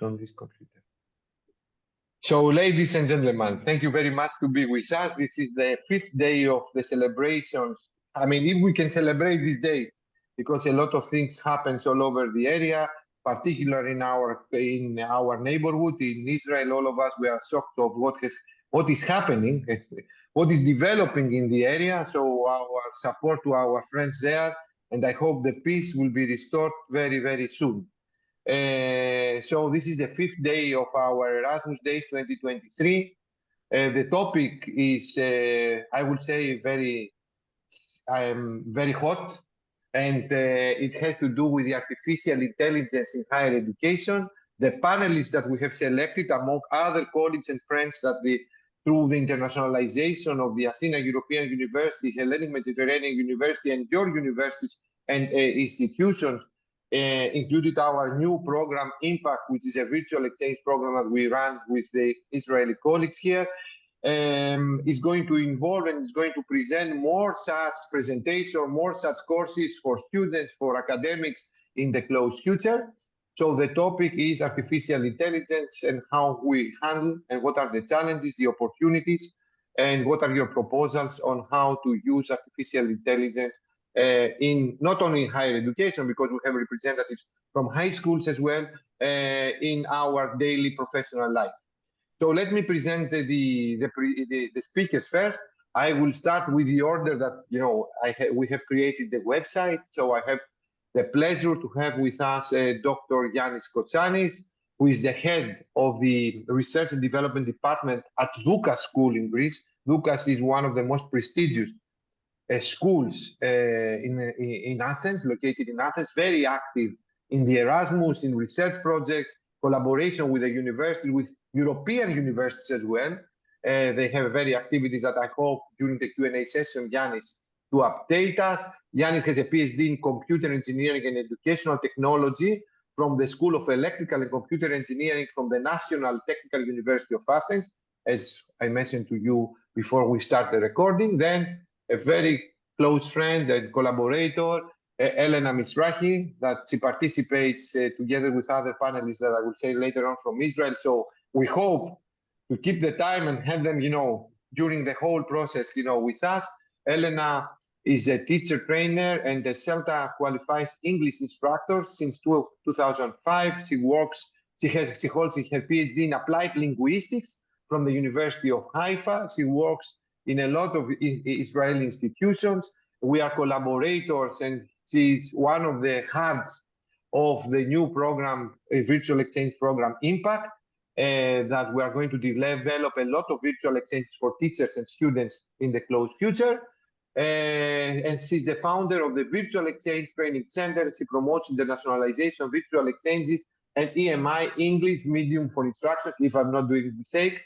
on this computer. So, ladies and gentlemen, thank you very much to be with us. This is the 5th day of the celebrations. I mean, if we can celebrate these days, because a lot of things happens all over the area, particularly in our neighborhood in Israel. All of us, we are shocked of what is happening, what is developing in the area. So our support to our friends there, and I hope the peace will be restored very, very soon. So this is the 5th day of our Erasmus Days 2023. The topic is, I would say, very hot, and it has to do with the artificial intelligence in higher education. The panelists that we have selected, among other colleagues and friends, through the internationalization of the Athena European University, Hellenic Mediterranean University, and your universities and institutions, included our new program, Impact, which is a virtual exchange program that we run with the Israeli colleagues here, is going to involve and is going to present more such presentations, more such courses for students, for academics in the close future. So the topic is artificial intelligence and how we handle and what are the challenges, the opportunities, and what are your proposals on how to use artificial intelligence in not only in higher education, because we have representatives from high schools as well, in our daily professional life. So let me present the speakers first. I will start with the order that we have created the website. So I have the pleasure to have with us Dr. Yannis Kotsanis, who is the head of the Research and Development Department at Doukas School in Greece. Doukas is one of the most prestigious schools in Athens, located in Athens, very active in the Erasmus, in research projects, collaboration with the university, with European universities as well. They have very activities that I hope during the Q&A session, Yannis, to update us. Yannis has a PhD in computer engineering and educational technology from the School of Electrical and Computer Engineering from the National Technical University of Athens, as I mentioned to you before we start the recording. Then a very close friend and collaborator, Elena Mizrahi, that she participates together with other panelists that I will say later on from Israel. So we hope to keep the time and have them, during the whole process, with us. Elena is a teacher trainer and a CELTA qualified English instructor since 2005. She holds her PhD in applied linguistics from the University of Haifa. She works in a lot of Israeli institutions. We are collaborators, and she's one of the hearts of the new program, a virtual exchange program, Impact, that we are going to develop a lot of virtual exchanges for teachers and students in the close future. And she's the founder of the Virtual Exchange Training Center. She promotes internationalization, virtual exchanges, and EMI, English Medium for Instruction, if I'm not doing a mistake,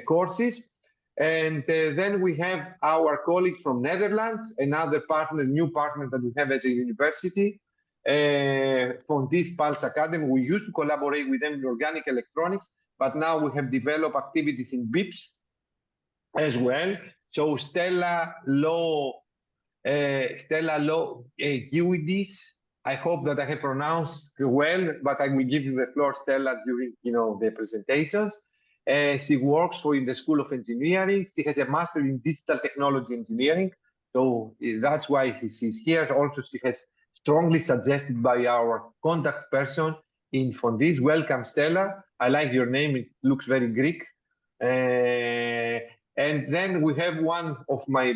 courses. And then we have our colleague from Netherlands, another partner, new partner that we have as a university, from this Pulse Academy. We used to collaborate with them in organic electronics, but now we have developed activities in BIPs as well. So Stella Lo Guidis, I hope that I have pronounced well, but I will give you the floor, Stella, during the presentations. She works in the School of Engineering. She has a master in digital technology engineering, so that's why she's here. Also, she has strongly suggested by our contact person in Fondis. Welcome, Stella. I like your name. It looks very Greek. And then we have one of my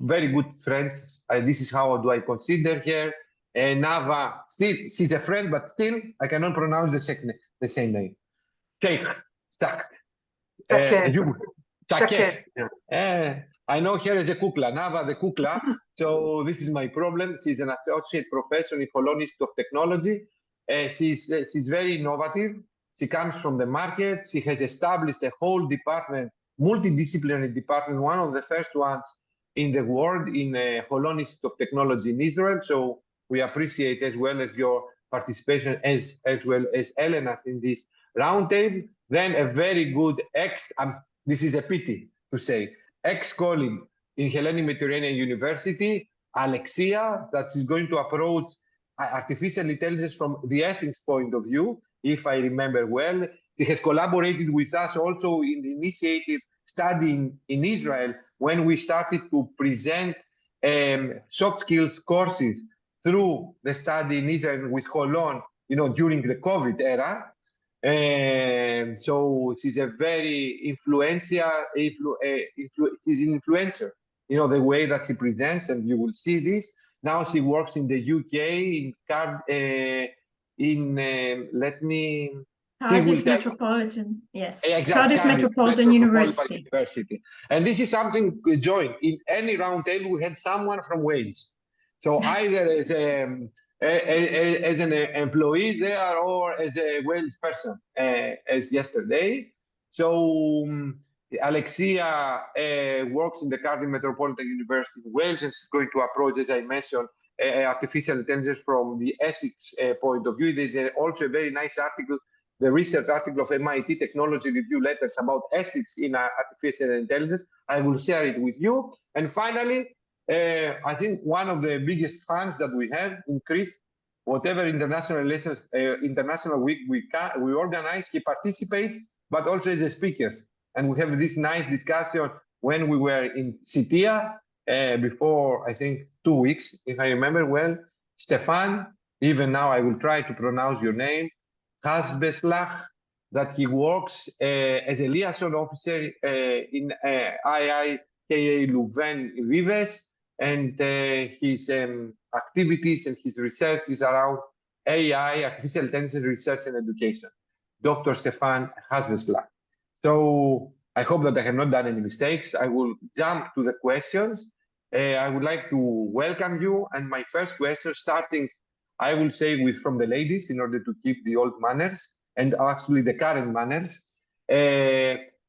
very good friends. This is how do I consider her. Nava, still, she's a friend, but still, I cannot pronounce the same name. Sakt. I know her as a Kukla, Nava the Kukla. So this is my problem. She's an associate professor in Holonist of Technology. She's very innovative. She comes from the market. She has established a whole department, multidisciplinary department, one of the first ones in the world in Holonist of Technology in Israel. So we appreciate as well as your participation as well as Elena's in this roundtable. Then a very good this is a pity to say, ex-colleague in Hellenic Mediterranean University, Alexia, that is going to approach artificial intelligence from the ethics point of view. if I remember well. He has collaborated with us also in the initiative study in Israel when we started to present soft skills courses through the study in Israel with Holon, during the COVID era. So she's a very she's an influencer, the way that she presents, and you will see this. Now she works in the UK let me. Cardiff Metropolitan, yes. Exactly. Cardiff Metropolitan University. And this is something joint. In any round table, we had someone from Wales. So either as an employee there or as a Wales person, as yesterday. So Alexia works in the Cardiff Metropolitan University in Wales, and she's going to approach, as I mentioned, artificial intelligence from the ethics point of view. There's also a very nice article, the research article of MIT Technology Review Letters about ethics in artificial intelligence. I will share it with you. And finally, I think one of the biggest fans that we have in Crete, whatever international relations, international week we organize, he participates, but also as a speaker. And we have this nice discussion when we were in Sitia before, I think, 2 weeks, if I remember well. Stefan, even now I will try to pronounce your name, Hasbeslach, that he works as a liaison officer in IIKA Leuven Vives, and his activities and his research is around AI, artificial intelligence research and education. Dr. Stefan Hasbeslach. So I hope that I have not done any mistakes. I will jump to the questions. I would like to welcome you, and my first question, starting, I will say, from the ladies in order to keep the old manners and actually the current manners.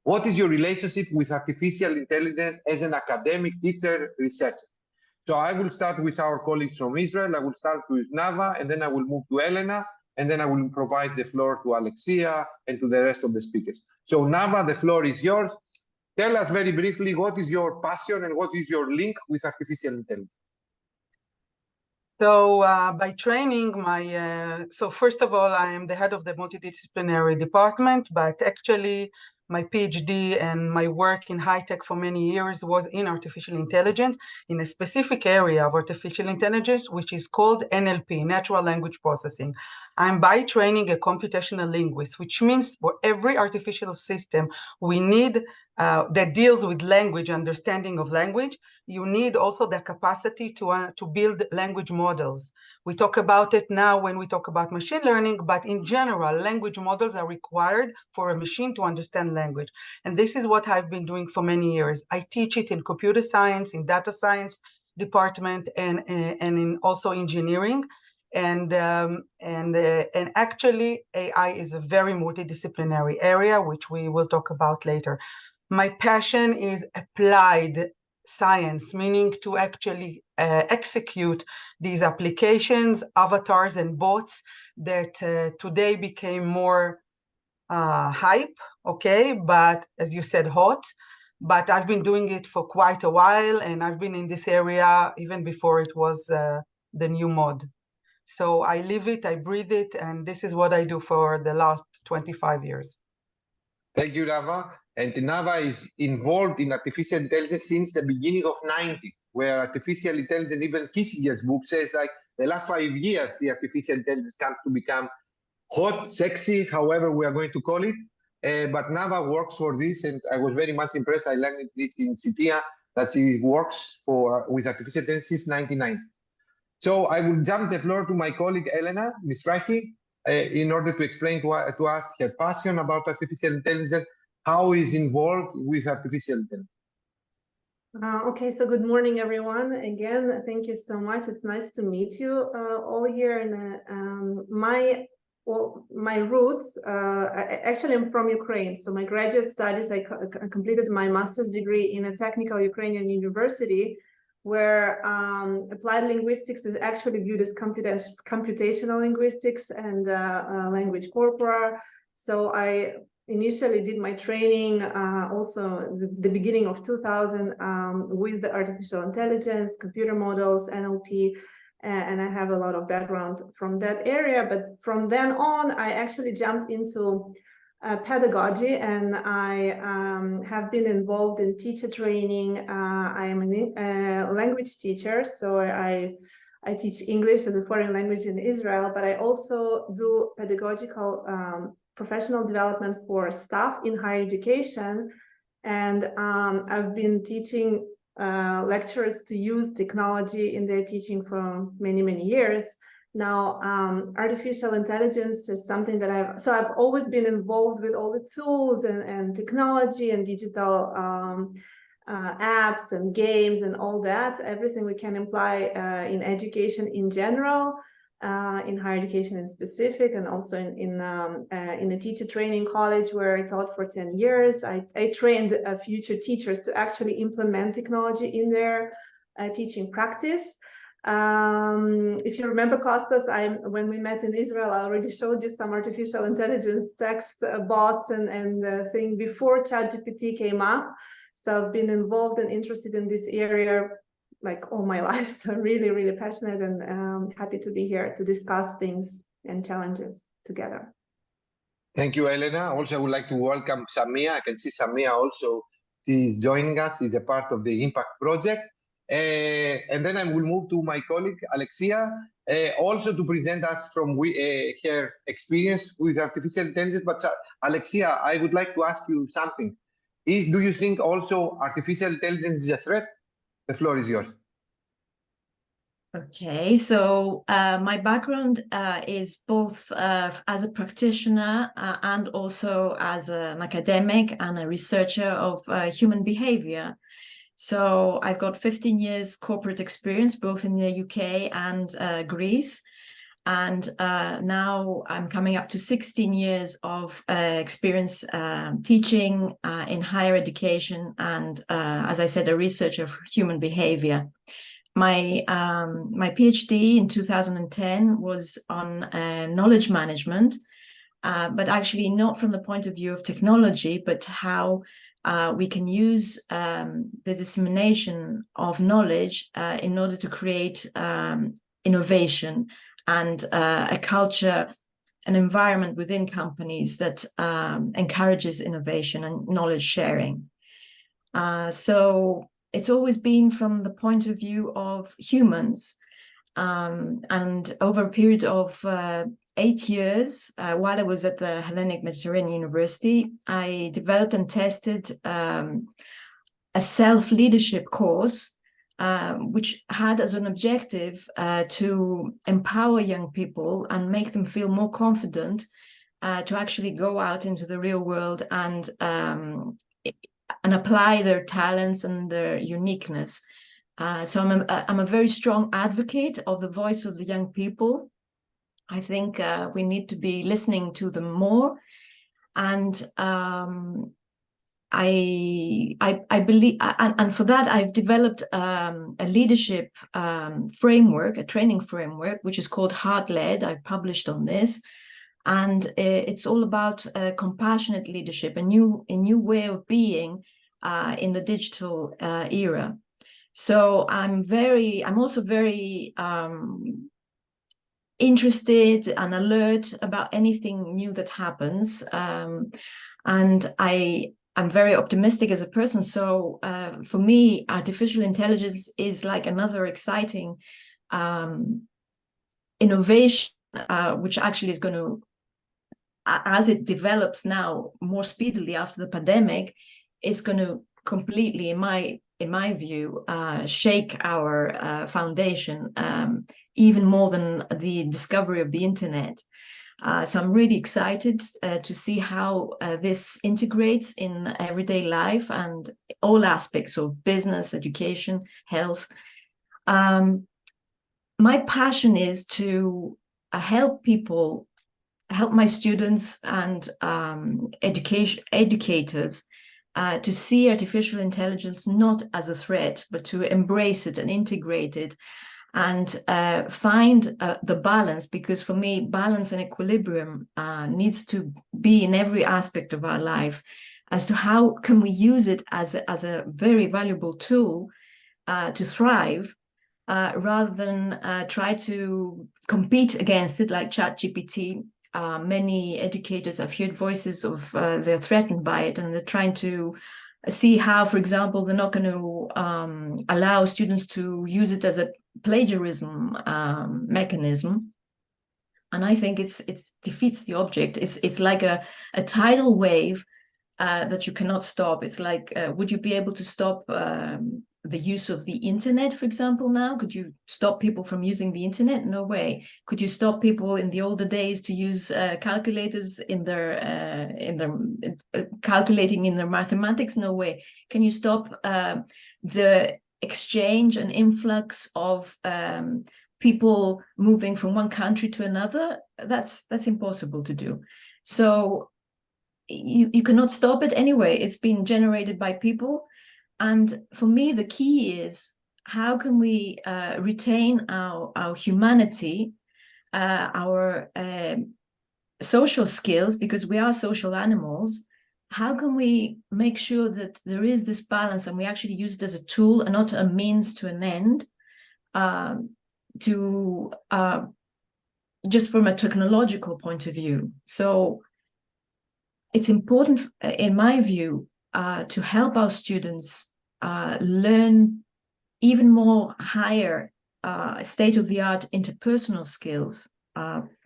What is your relationship with artificial intelligence as an academic, teacher, researcher? So I will start with our colleagues from Israel. I will start with Nava, and then I will move to Elena, and then I will provide the floor to Alexia and to the rest of the speakers. So Nava, the floor is yours. Tell us very briefly, what is your passion and what is your link with artificial intelligence? So by training, so first of all, I am the head of the multidisciplinary department, but actually my PhD and my work in high tech for many years was in artificial intelligence, in a specific area of artificial intelligence, which is called NLP, natural language processing. I'm by training a computational linguist, which means for every artificial system we need that deals with language, understanding of language, you need also the capacity to build language models. We talk about it now when we talk about machine learning, but in general, language models are required for a machine to understand language. And this is what I've been doing for many years. I teach it in computer science, in data science department, and in also engineering. And actually, AI is a very multidisciplinary area, which we will talk about later. My passion is applied science, meaning to actually execute these applications, avatars and bots that today became more hype, okay, but as you said, hot. But I've been doing it for quite a while, and I've been in this area even before it was the new mod. So I live it, I breathe it, and this is what I do for the last 25 years. Thank you, Nava. And Nava is involved in artificial intelligence since the beginning of 90s, where artificial intelligence, even Kissinger's book says like the last 5 years, the artificial intelligence comes to become hot, sexy, however we are going to call it. But Nava works for this, and I was very much impressed. I learned this in Sitia, that she works with artificial intelligence since 1990. So I will jump the floor to my colleague, Elena Mizrahi, in order to explain to us her passion about artificial intelligence, how is involved with artificial intelligence. Okay, so good morning, everyone. Again, thank you so much. It's nice to meet you all here. And my roots, actually, I'm from Ukraine. So my graduate studies, I completed my master's degree in a technical Ukrainian university, where applied linguistics is actually viewed as computational linguistics and language corpora. So I initially did my training also the beginning of 2000 with the artificial intelligence, computer models, NLP. and I have a lot of background from that area. But from then on, I actually jumped into pedagogy, and I have been involved in teacher training. I am a language teacher, so I teach English as a foreign language in Israel, but I also do pedagogical professional development for staff in higher education. And I've been teaching lecturers to use technology in their teaching for many, many years. Now, artificial intelligence is something that I've always been involved with all the tools and technology and digital apps and games and all that, everything we can apply in education in general, in higher education in specific, and also in the teacher training college where I taught for 10 years. I trained future teachers to actually implement technology in their teaching practice. If you remember, Kostas, when we met in Israel, I already showed you some artificial intelligence text bots and the thing before ChatGPT came up. So I've been involved and interested in this area like all my life. So really, really passionate, and happy to be here to discuss things and challenges together. Thank you, Elena. Also, I would like to welcome Samia. I can see Samia also. She's joining us. She's a part of the Impact Project. And then I will move to my colleague, Alexia, also to present us from her experience with artificial intelligence. But Alexia, I would like to ask you something. Do you think also artificial intelligence is a threat? The floor is yours. Okay, so my background is both as a practitioner and also as an academic and a researcher of human behavior. So I've got 15 years corporate experience, both in the UK and Greece. And now I'm coming up to 16 years of experience teaching in higher education and, as I said, a researcher of human behavior. My PhD in 2010 was on knowledge management, but actually not from the point of view of technology, but how we can use the dissemination of knowledge in order to create innovation and a culture, an environment within companies that encourages innovation and knowledge sharing. So it's always been from the point of view of humans. And over a period of 8 years, while I was at the Hellenic Mediterranean University, I developed and tested a self-leadership course, which had as an objective to empower young people and make them feel more confident to actually go out into the real world and apply their talents and their uniqueness. So I'm a very strong advocate of the voice of the young people. I think we need to be listening to them more, and I believe, and for that I've developed a leadership framework, a training framework, which is called Heart-Led. I published on this, and it's all about compassionate leadership, a new way of being in the digital era. So I'm also very interested and alert about anything new that happens, and I'm very optimistic as a person. So for me, artificial intelligence is like another exciting innovation, which actually is going to, as it develops now more speedily after the pandemic, it's going to completely, in my view, shake our foundation, even more than the discovery of the internet. So I'm really excited to see how this integrates in everyday life and all aspects of business, education, health. My passion is to help people, help my students and educators to see artificial intelligence not as a threat, but to embrace it and integrate it, and find the balance, because for me, balance and equilibrium needs to be in every aspect of our life, as to how can we use it as a very valuable tool to thrive, rather than try to compete against it like ChatGPT. Many educators have heard voices of they're threatened by it, and they're trying to see how, for example, they're not going to allow students to use it as a plagiarism mechanism. And I think it defeats the object. It's like a tidal wave that you cannot stop. It's like, would you be able to stop the use of the internet, for example, now? Could you stop people from using the internet? No way. Could you stop people in the older days to use calculators in their calculating in their mathematics? No way. Can you stop the exchange and influx of people moving from one country to another? That's impossible to do. So you cannot stop it anyway. It's been generated by people. And for me, the key is, how can we retain our humanity, our social skills, because we are social animals? How can we make sure that there is this balance and we actually use it as a tool and not a means to an end, just from a technological point of view? So it's important, in my view, to help our students learn even more higher state-of-the-art interpersonal skills,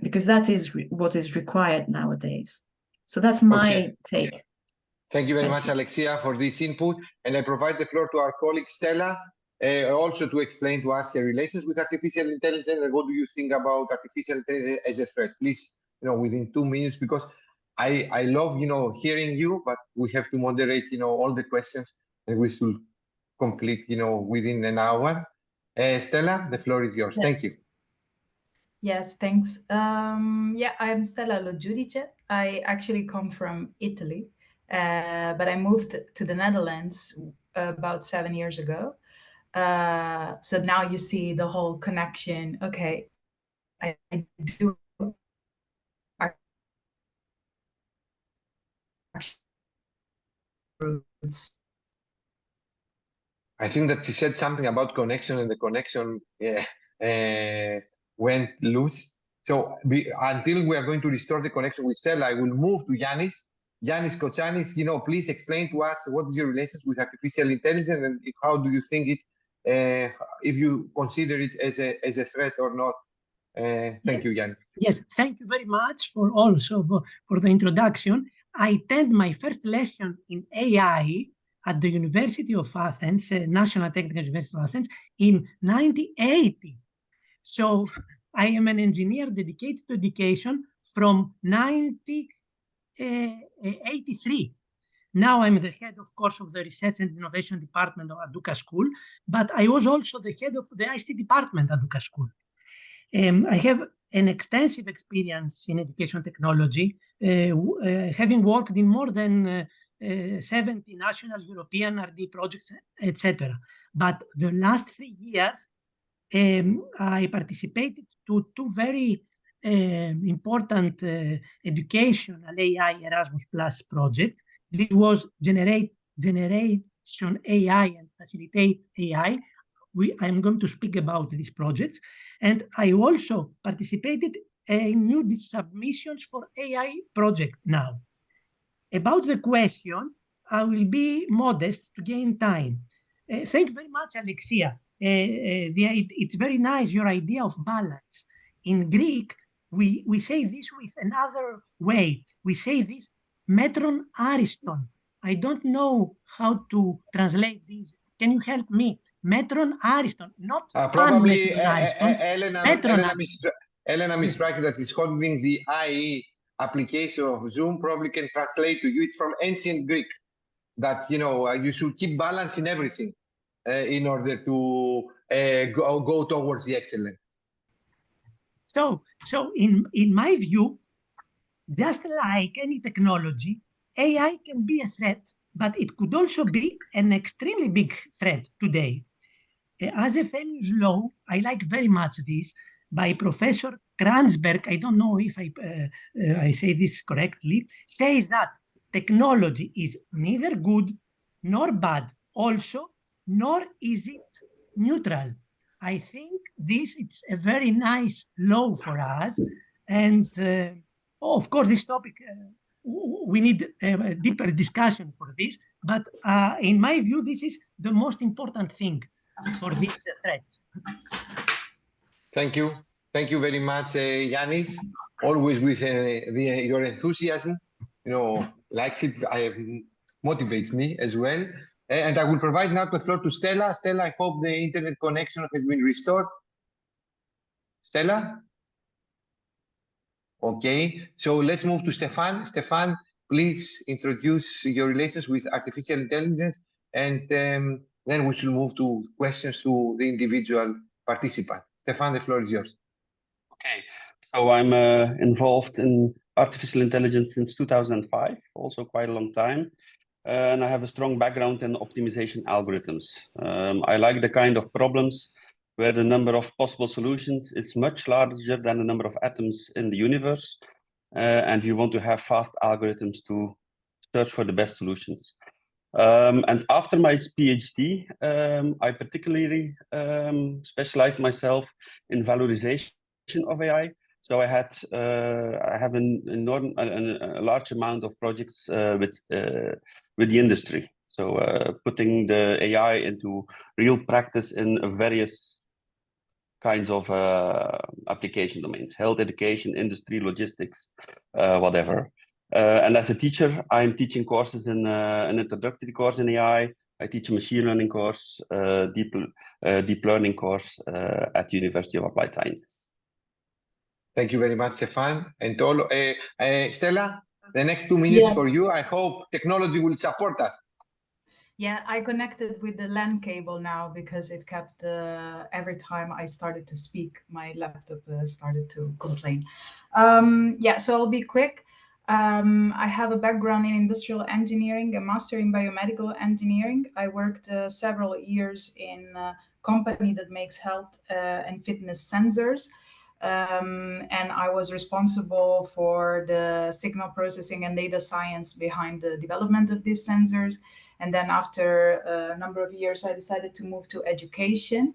because that is what is required nowadays. So that's my take. Thank you very much, Alexia, for this input. And I provide the floor to our colleague Stella, also to explain to us her relations with artificial intelligence and what do you think about artificial intelligence as a threat. Please, within 2 minutes, because I love, hearing you, but we have to moderate, all the questions, and we should complete, within an hour. Stella, the floor is yours. Yes. Thank you. Yes, thanks. Yeah, I'm Stella Lo Giudice. I actually come from Italy, but I moved to the Netherlands about 7 years ago. So now you see the whole connection. Okay, I do roots. I think that she said something about connection, and the connection went loose. So until we are going to restore the connection with Stella, I will move to Yanis. Yanis Kochanis, please explain to us what is your relations with artificial intelligence, and how do you think it, if you consider it as a threat or not. Thank you, Yanis. Yes, thank you very much for the introduction. I attend my first lesson in AI at the University of Athens, National Technical University of Athens, in 1980. So I am an engineer dedicated to education from 1983. Now I'm the head, of course, of the Research and Innovation Department at Duca School, but I was also the head of the ICT department at Duca School. I have an extensive experience in education technology, having worked in more than 70 national European R&D projects, etc. But the last 3 years, I participated to 2 very important educational AI Erasmus Plus projects. This was Generation AI and Facilitate AI. I'm going to speak about these projects. And I also participated in new submissions for AI project now. About the question, I will be modest to gain time. Thank you very much, Alexia. It's very nice, your idea of balance. In Greek, we say this with another way. We say this metron ariston. I don't know how to translate this. Can you help me? Metron ariston, not probably ariston. Elena Misraki, that is holding the IE application of Zoom, probably can translate to you. It's from ancient Greek, that you should keep balance in everything in order to go towards the excellence. So in my view, just like any technology, AI can be a threat, but it could also be an extremely big threat today. As a famous law, I like very much this, by Professor Kranzberg, I don't know if I say this correctly, says that technology is neither good nor bad also, nor is it neutral. I think this is a very nice law for us. And of course, this topic, we need a deeper discussion for this. But in my view, this is the most important thing for this threat. Thank you. Thank you very much, Yanis. Always with your enthusiasm, likes it, motivates me as well. And I will provide now the floor to Stella. Stella, I hope the internet connection has been restored. Stella? Okay, so let's move to Stefan. Stefan, please introduce your relations with artificial intelligence, and then we should move to questions to the individual participants. Stefan, the floor is yours. Okay, so I'm involved in artificial intelligence since 2005, also quite a long time. And I have a strong background in optimization algorithms. I like the kind of problems where the number of possible solutions is much larger than the number of atoms in the universe. And you want to have fast algorithms to search for the best solutions. And after my PhD, I particularly specialized myself in valorization of AI. So I have a large amount of projects with the industry. So putting the AI into real practice in various kinds of application domains: health, education, industry, logistics, whatever. And as a teacher, I'm teaching courses in an introductory course in AI. I teach a machine learning course, deep learning course at the University of Applied Sciences. Thank you very much, Stefan. And Stella, the next 2 minutes for you. I hope technology will support us. Yeah, I connected with the LAN cable now because it kept, every time I started to speak, my laptop started to complain. Yeah, so I'll be quick. I have a background in industrial engineering, a master in biomedical engineering. I worked several years in a company that makes health and fitness sensors. And I was responsible for the signal processing and data science behind the development of these sensors. And then after a number of years, I decided to move to education.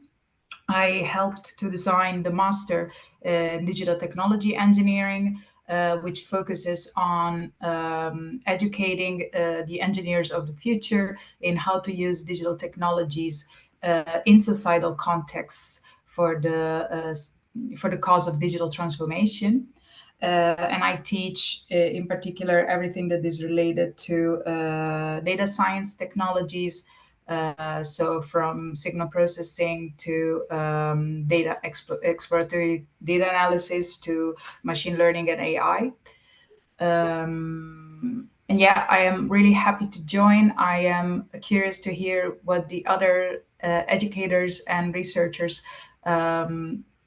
I helped to design the master in digital technology engineering, which focuses on educating the engineers of the future in how to use digital technologies in societal contexts for the cause of digital transformation. And I teach in particular everything that is related to data science technologies, so from signal processing to exploratory data analysis to machine learning and AI. And yeah, I am really happy to join. I am curious to hear what the other educators and researchers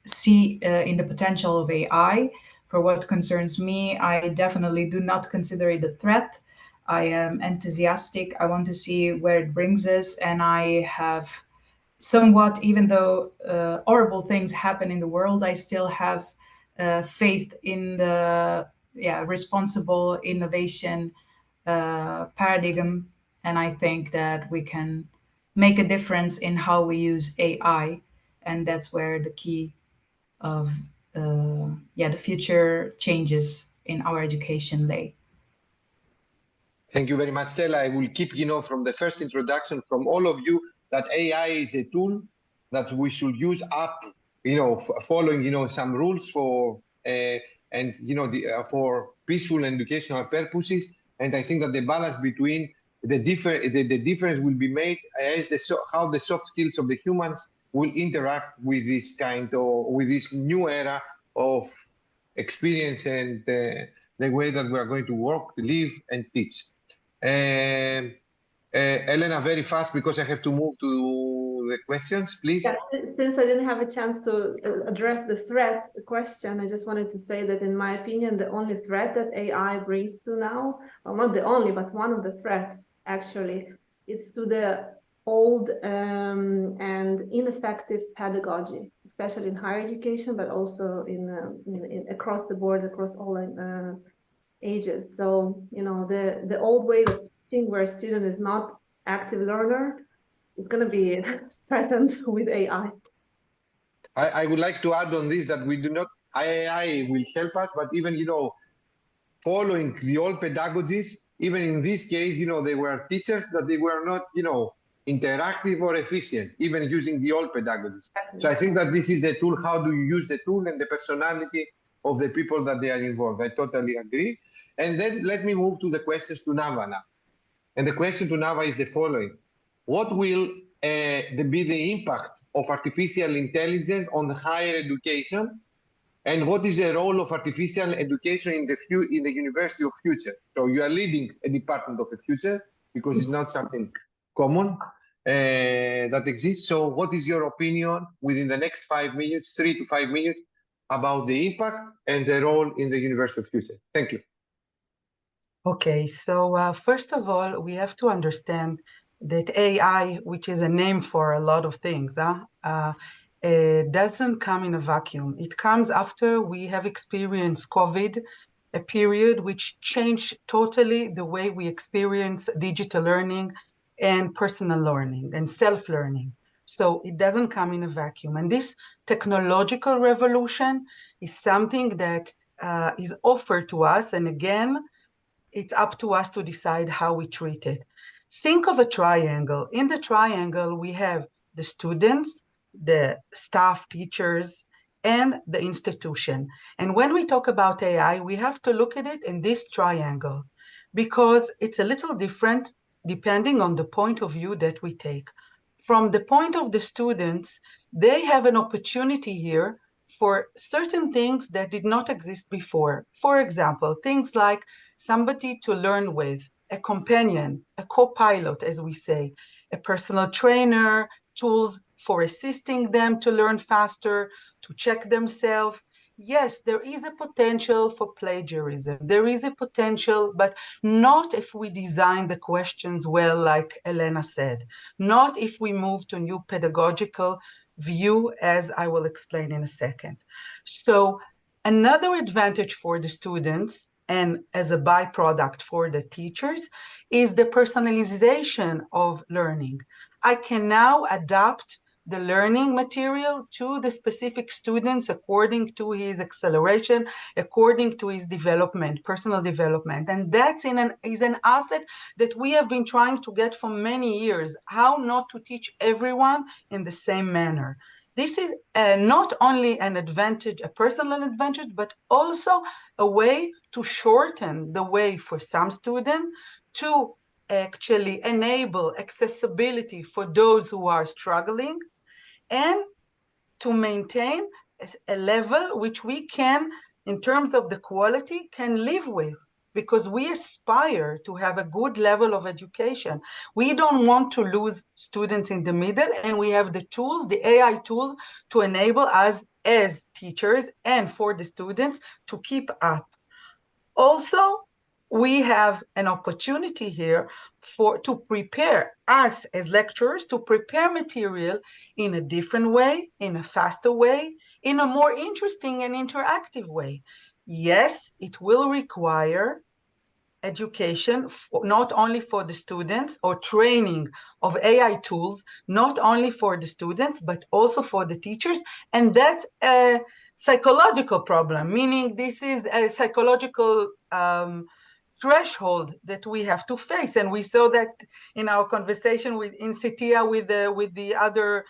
see in the potential of AI. For what concerns me, I definitely do not consider it a threat. I am enthusiastic. I want to see where it brings us. And I have somewhat, even though horrible things happen in the world, I still have faith in the responsible innovation paradigm. And I think that we can make a difference in how we use AI. And that's where the key of the future changes in our education lay. Thank you very much, Stella. I will keep, from the first introduction from all of you, that AI is a tool that we should use up, following, some rules for, for peaceful and educational purposes. And I think that the balance between the difference will be made as how the soft skills of the humans will interact with this with this new era of experience and the way that we are going to work, live, and teach. Elena, very fast, because I have to move to the questions, please. Yeah, since I didn't have a chance to address the threat question, I just wanted to say that in my opinion, the only threat that AI brings to now, well, not the only, but one of the threats actually, it's to the old and ineffective pedagogy, especially in higher education, but also in across the board, across all ages. So, the old way of teaching where a student is not active learner is going to be threatened with AI. I would like to add on this that we do not, AI will help us, but even, following the old pedagogies, even in this case, they were teachers that they were not, interactive or efficient, even using the old pedagogies. So I think that this is the tool. How do you use the tool and the personality of the people that they are involved? I totally agree. And then let me move to the questions to Nava now. And the question to Nava is the following. What will be the impact of artificial intelligence on higher education? And what is the role of artificial education in the University of Future? So you are leading a department of the future because it's not something common that exists. So what is your opinion within the next 5 minutes, 3 to 5 minutes, about the impact and the role in the University of Future? Thank you. Okay, so first of all, we have to understand that AI, which is a name for a lot of things, doesn't come in a vacuum. It comes after we have experienced COVID, a period which changed totally the way we experience digital learning and personal learning and self-learning. So it doesn't come in a vacuum. And this technological revolution is something that is offered to us. And again, it's up to us to decide how we treat it. Think of a triangle. In the triangle, we have the students, the staff, teachers, and the institution. And when we talk about AI, we have to look at it in this triangle because it's a little different depending on the point of view that we take. From the point of the students, they have an opportunity here for certain things that did not exist before. For example, things like somebody to learn with, a companion, a co-pilot, as we say, a personal trainer, tools for assisting them to learn faster, to check themselves. Yes, there is a potential for plagiarism. There is a potential, but not if we design the questions well, like Elena said. Not if we move to a new pedagogical view, as I will explain in a second. So another advantage for the students and as a byproduct for the teachers is the personalization of learning. I can now adapt the learning material to the specific students according to his acceleration, according to his development, personal development. And that's is an asset that we have been trying to get for many years, how not to teach everyone in the same manner. This is not only an advantage, a personal advantage, but also a way to shorten the way for some students to actually enable accessibility for those who are struggling and to maintain a level which we can, in terms of the quality, can live with, because we aspire to have a good level of education. We don't want to lose students in the middle, and we have the tools, the AI tools, to enable us as teachers and for the students to keep up. Also, we have an opportunity here to prepare us as lecturers to prepare material in a different way, in a faster way, in a more interesting and interactive way. Yes, it will require education, not only for the students, or training of AI tools, not only for the students, but also for the teachers. And that's a psychological problem, meaning this is a psychological threshold that we have to face. And we saw that in our conversation in CETIA with the other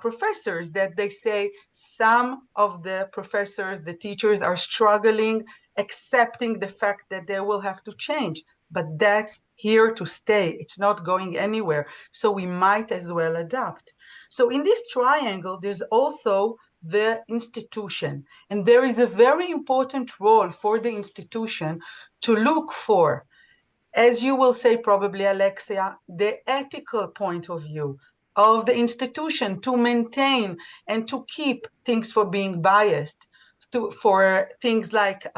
professors, that they say some of the professors, the teachers are struggling accepting the fact that they will have to change, but that's here to stay. It's not going anywhere. So we might as well adapt. So in this triangle, there's also the institution. And there is a very important role for the institution to look for, as you will say probably, Alexia, the ethical point of view of the institution to maintain and to keep things for being biased, for things like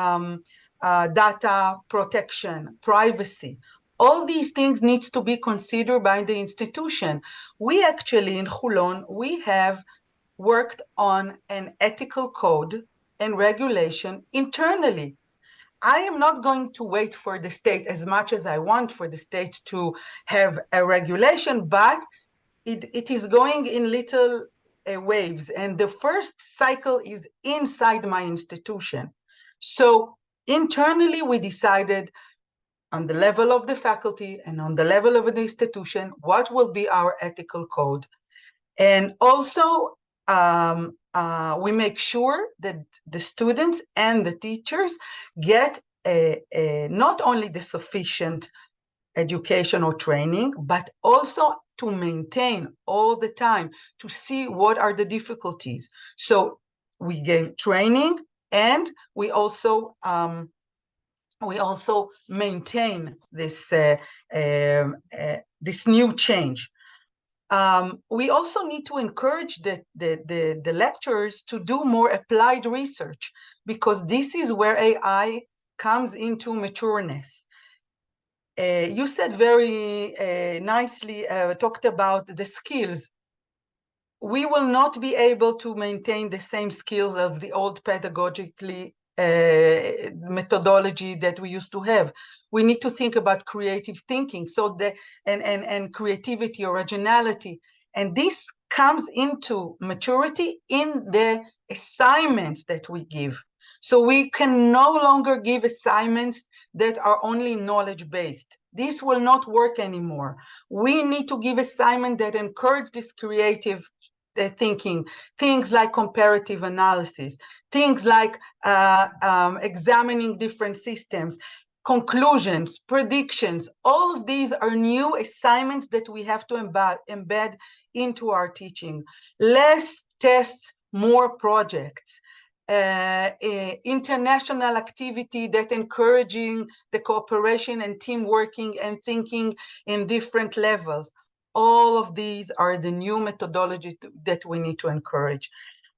data protection, privacy. All these things need to be considered by the institution. We actually, in Hulon, we have worked on an ethical code and regulation internally. I am not going to wait for the state as much as I want for the state to have a regulation, but it is going in little waves. And the first cycle is inside my institution. So internally, we decided on the level of the faculty and on the level of the institution, what will be our ethical code. And also, we make sure that the students and the teachers get not only the sufficient education or training, but also to maintain all the time, to see what are the difficulties. So we gave training, and we also maintain this this new change. We also need to encourage the lecturers to do more applied research, because this is where AI comes into matureness. You said very nicely, talked about the skills. We will not be able to maintain the same skills of the old pedagogically methodology that we used to have. We need to think about creative thinking, so and creativity, originality, and this comes into maturity in the assignments that we give. So we can no longer give assignments that are only knowledge-based. This will not work anymore. We need to give assignments that encourage this creative thinking, things like comparative analysis, things like examining different systems, conclusions, predictions. All of these are new assignments that we have to embed into our teaching. Less tests, more projects. International activity that encouraging the cooperation and team working and thinking in different levels. All of these are the new methodology that we need to encourage.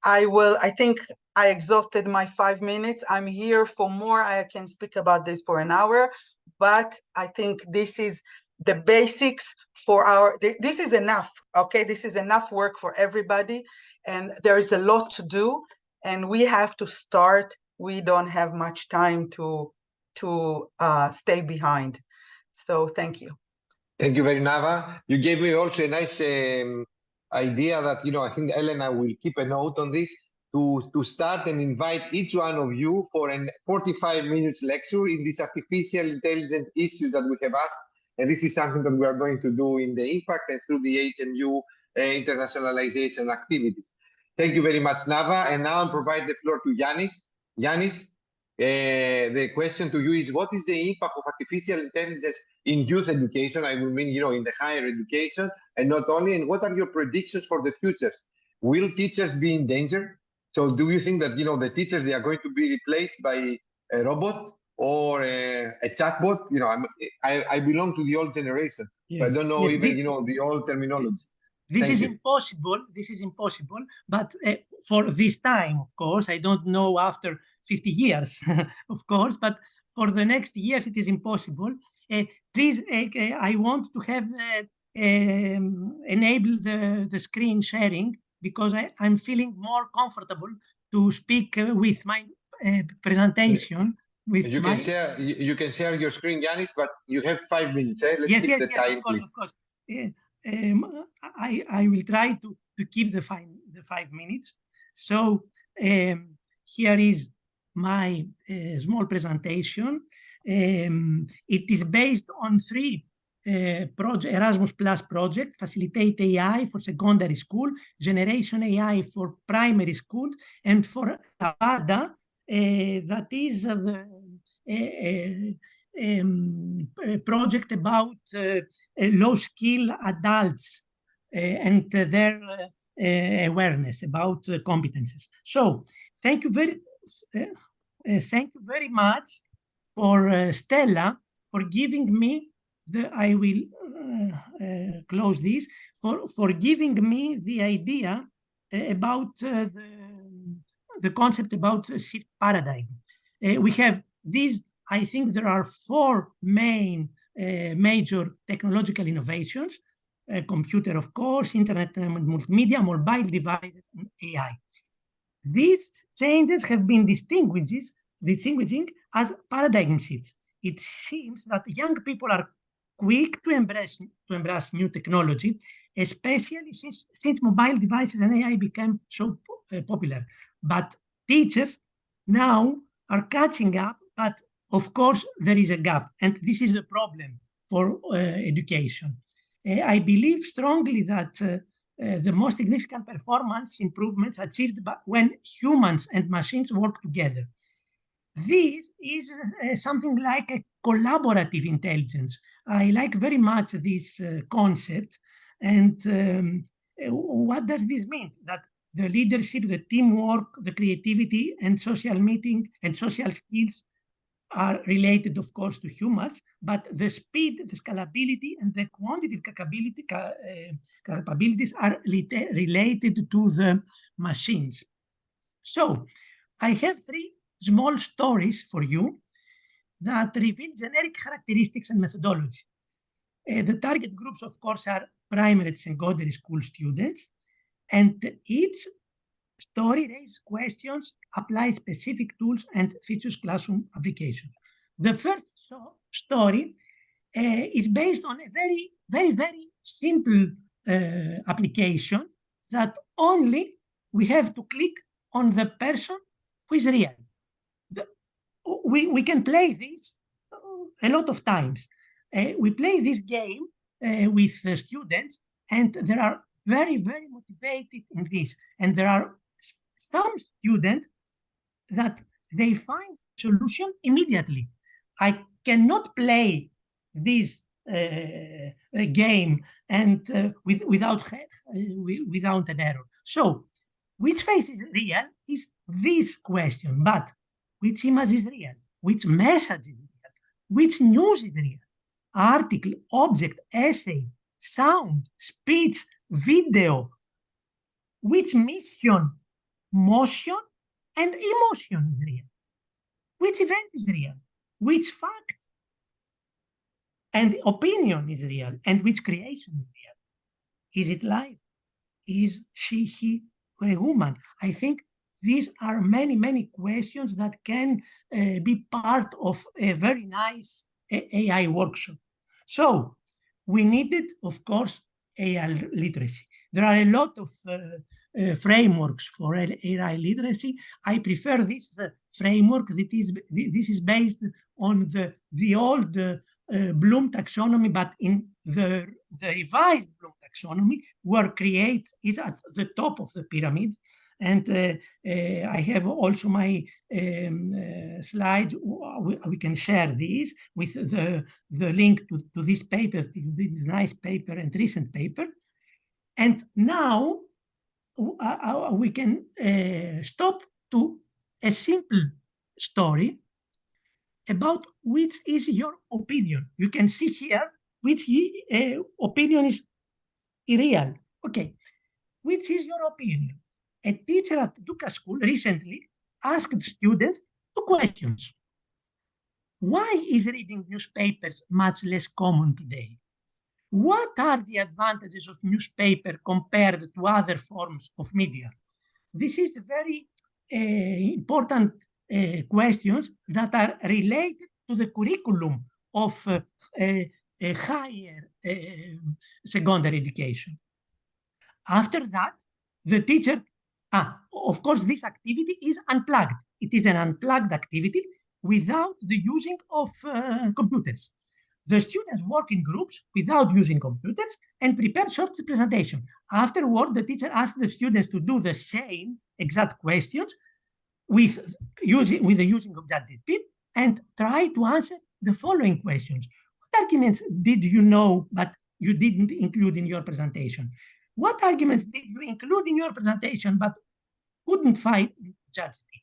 I think I exhausted my 5 minutes. I'm here for more. I can speak about this for an hour, but I think this is the basics for this is enough, okay? This is enough work for everybody, and there is a lot to do, and we have to start. We don't have much time to stay behind. So thank you. Thank you very much, Nava. You gave me also a nice idea that, I think Elena will keep a note on this to start and invite each one of you for a 45 minutes lecture in these artificial intelligence issues that we have asked. And this is something that we are going to do in the impact and through the HMU internationalization activities. Thank you very much, Nava. And now I'll provide the floor to Yanis. Yanis, the question to you is, what is the impact of artificial intelligence in youth education? I mean, in the higher education, and not only, and what are your predictions for the futures? Will teachers be in danger? So do you think that, the teachers, they are going to be replaced by a robot or a chatbot? I belong to the old generation. Yes. But I don't know the old terminology. This is impossible. This is impossible. But for this time, of course, I don't know after 50 years, of course, but for the next years, it is impossible. Please, I want to have enable the screen sharing, because I'm feeling more comfortable to speak with my presentation. You can share your screen, Yanis, but you have 5 minutes. Let's keep the time, please. Of course. I will try to keep the 5 minutes. So here is my small presentation. It is based on 3 Erasmus Plus project: Facilitate AI for secondary school, Generation AI for primary school, and for ADA, that is a project about low-skill adults and their awareness about competences. So thank you very much for Stella for giving me I will close this, for giving me the idea about the concept about shift paradigm. We have these, I think there are 4 main major technological innovations: computer, of course, internet and multimedia, mobile devices, and AI. These changes have been distinguishing as paradigm shifts. It seems that young people are quick to embrace new technology, especially since mobile devices and AI became so popular. But teachers now are catching up, but of course there is a gap, and this is the problem for education. I believe strongly that the most significant performance improvements achieved when humans and machines work together. This is something like a collaborative intelligence. I like very much this concept. And what does this mean? That the leadership, the teamwork, the creativity, and social meeting and social skills are related, of course, to humans, but the speed, the scalability, and the quantitative capabilities are related to the machines. So I have three small stories for you that reveal generic characteristics and methodology. The target groups, of course, are primary and secondary school students, and each story raises questions, applies specific tools, and features classroom applications. The first story is based on a very simple application that only we have to click on the person who is real. We can play this a lot of times. We play this game with students, and they are very motivated in this. And there are some students that they find solution immediately. I cannot play this game and without an error. So, which face is real is this question, but which image is real? Which message is real? Which news is real? Article, object, essay, sound, speech, video. Which mission, motion, and emotion is real? Which event is real? Which fact and opinion is real? And which creation is real? Is it life? Is she, he, a woman? I think these are many questions that can be part of a very nice AI workshop. So we needed, of course, AI literacy. There are a lot of frameworks for AI literacy. I prefer this framework. This is based on the old Bloom taxonomy, but in the revised Bloom taxonomy, where create is at the top of the pyramid. And I have also my slides. We can share these with the link to this paper, this nice paper and recent paper. And now we can stop to a simple story about which is your opinion. You can see here which opinion is real. Okay, which is your opinion? A teacher at Duca School recently asked students two questions. Why is reading newspapers much less common today? What are the advantages of newspaper compared to other forms of media? This is very important questions that are related to the curriculum of higher secondary education. After that, the teacher, of course, this activity is unplugged. It is an unplugged activity without the using of computers. The students work in groups without using computers and prepare short presentation. Afterward, the teacher asks the students to do the same exact questions with the using of ChatGPT and try to answer the following questions. What arguments did you know but you didn't include in your presentation? What arguments did you include in your presentation but couldn't find in ChatGPT?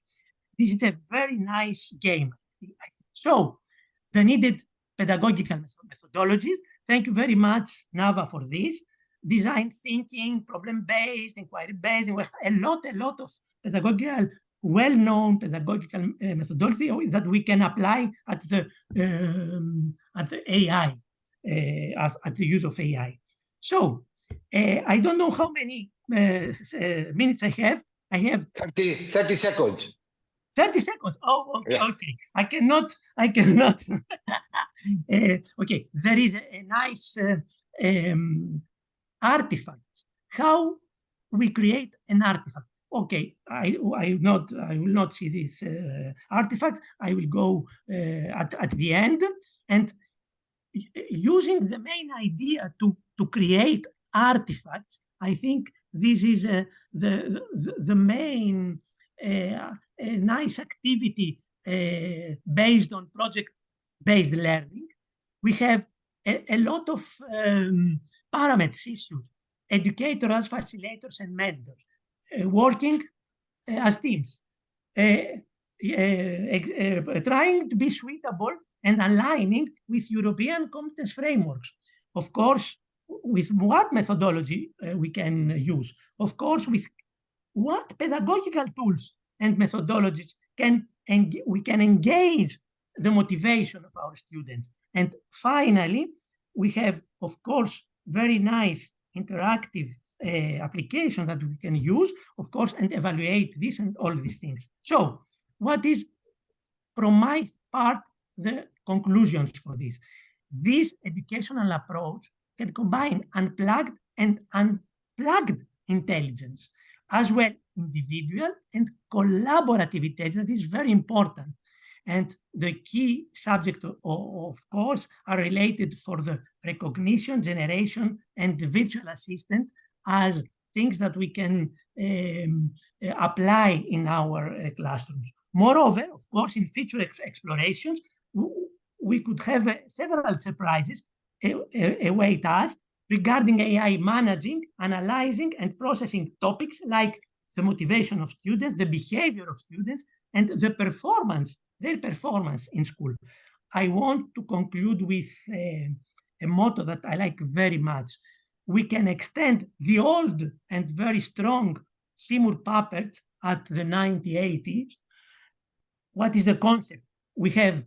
This is a very nice game. So the needed pedagogical methodologies. Thank you very much, Nava, for this. Design thinking, problem-based, inquiry-based, a lot of pedagogical, well-known pedagogical methodology that we can apply at the AI, at the use of AI. So I don't know how many minutes I have. I have 30 seconds. 30 seconds. Oh, okay, Yeah. okay. I cannot. Okay, there is nice artifacts. How we create an artifact. Okay, I will not see this artifact. I will go at the end, and using the main idea to create artifacts. I think this is the main nice activity based on project-based learning. We have a lot of parameters issues, educators as facilitators and mentors, working as teams, trying to be suitable and aligning with European competence frameworks. Of course, with what methodology we can use. Of course, with what pedagogical tools and methodologies we can engage the motivation of our students. And finally, we have, of course, very nice interactive application that we can use, of course, and evaluate this and all these things. So what is, from my part, the conclusions for this? This educational approach can combine unplugged and unplugged intelligence, as well individual and collaborative intelligence. That is very important. And the key subject, of course, are related for the recognition, generation, and the virtual assistant as things that we can apply in our classrooms. Moreover, of course, in future explorations, we could have several surprises await us regarding AI managing, analyzing, and processing topics like the motivation of students, the behavior of students, and their performance in school. I want to conclude with a motto that I like very much. We can extend the old and very strong Seymour puppet at the 1980s. What is the concept? We have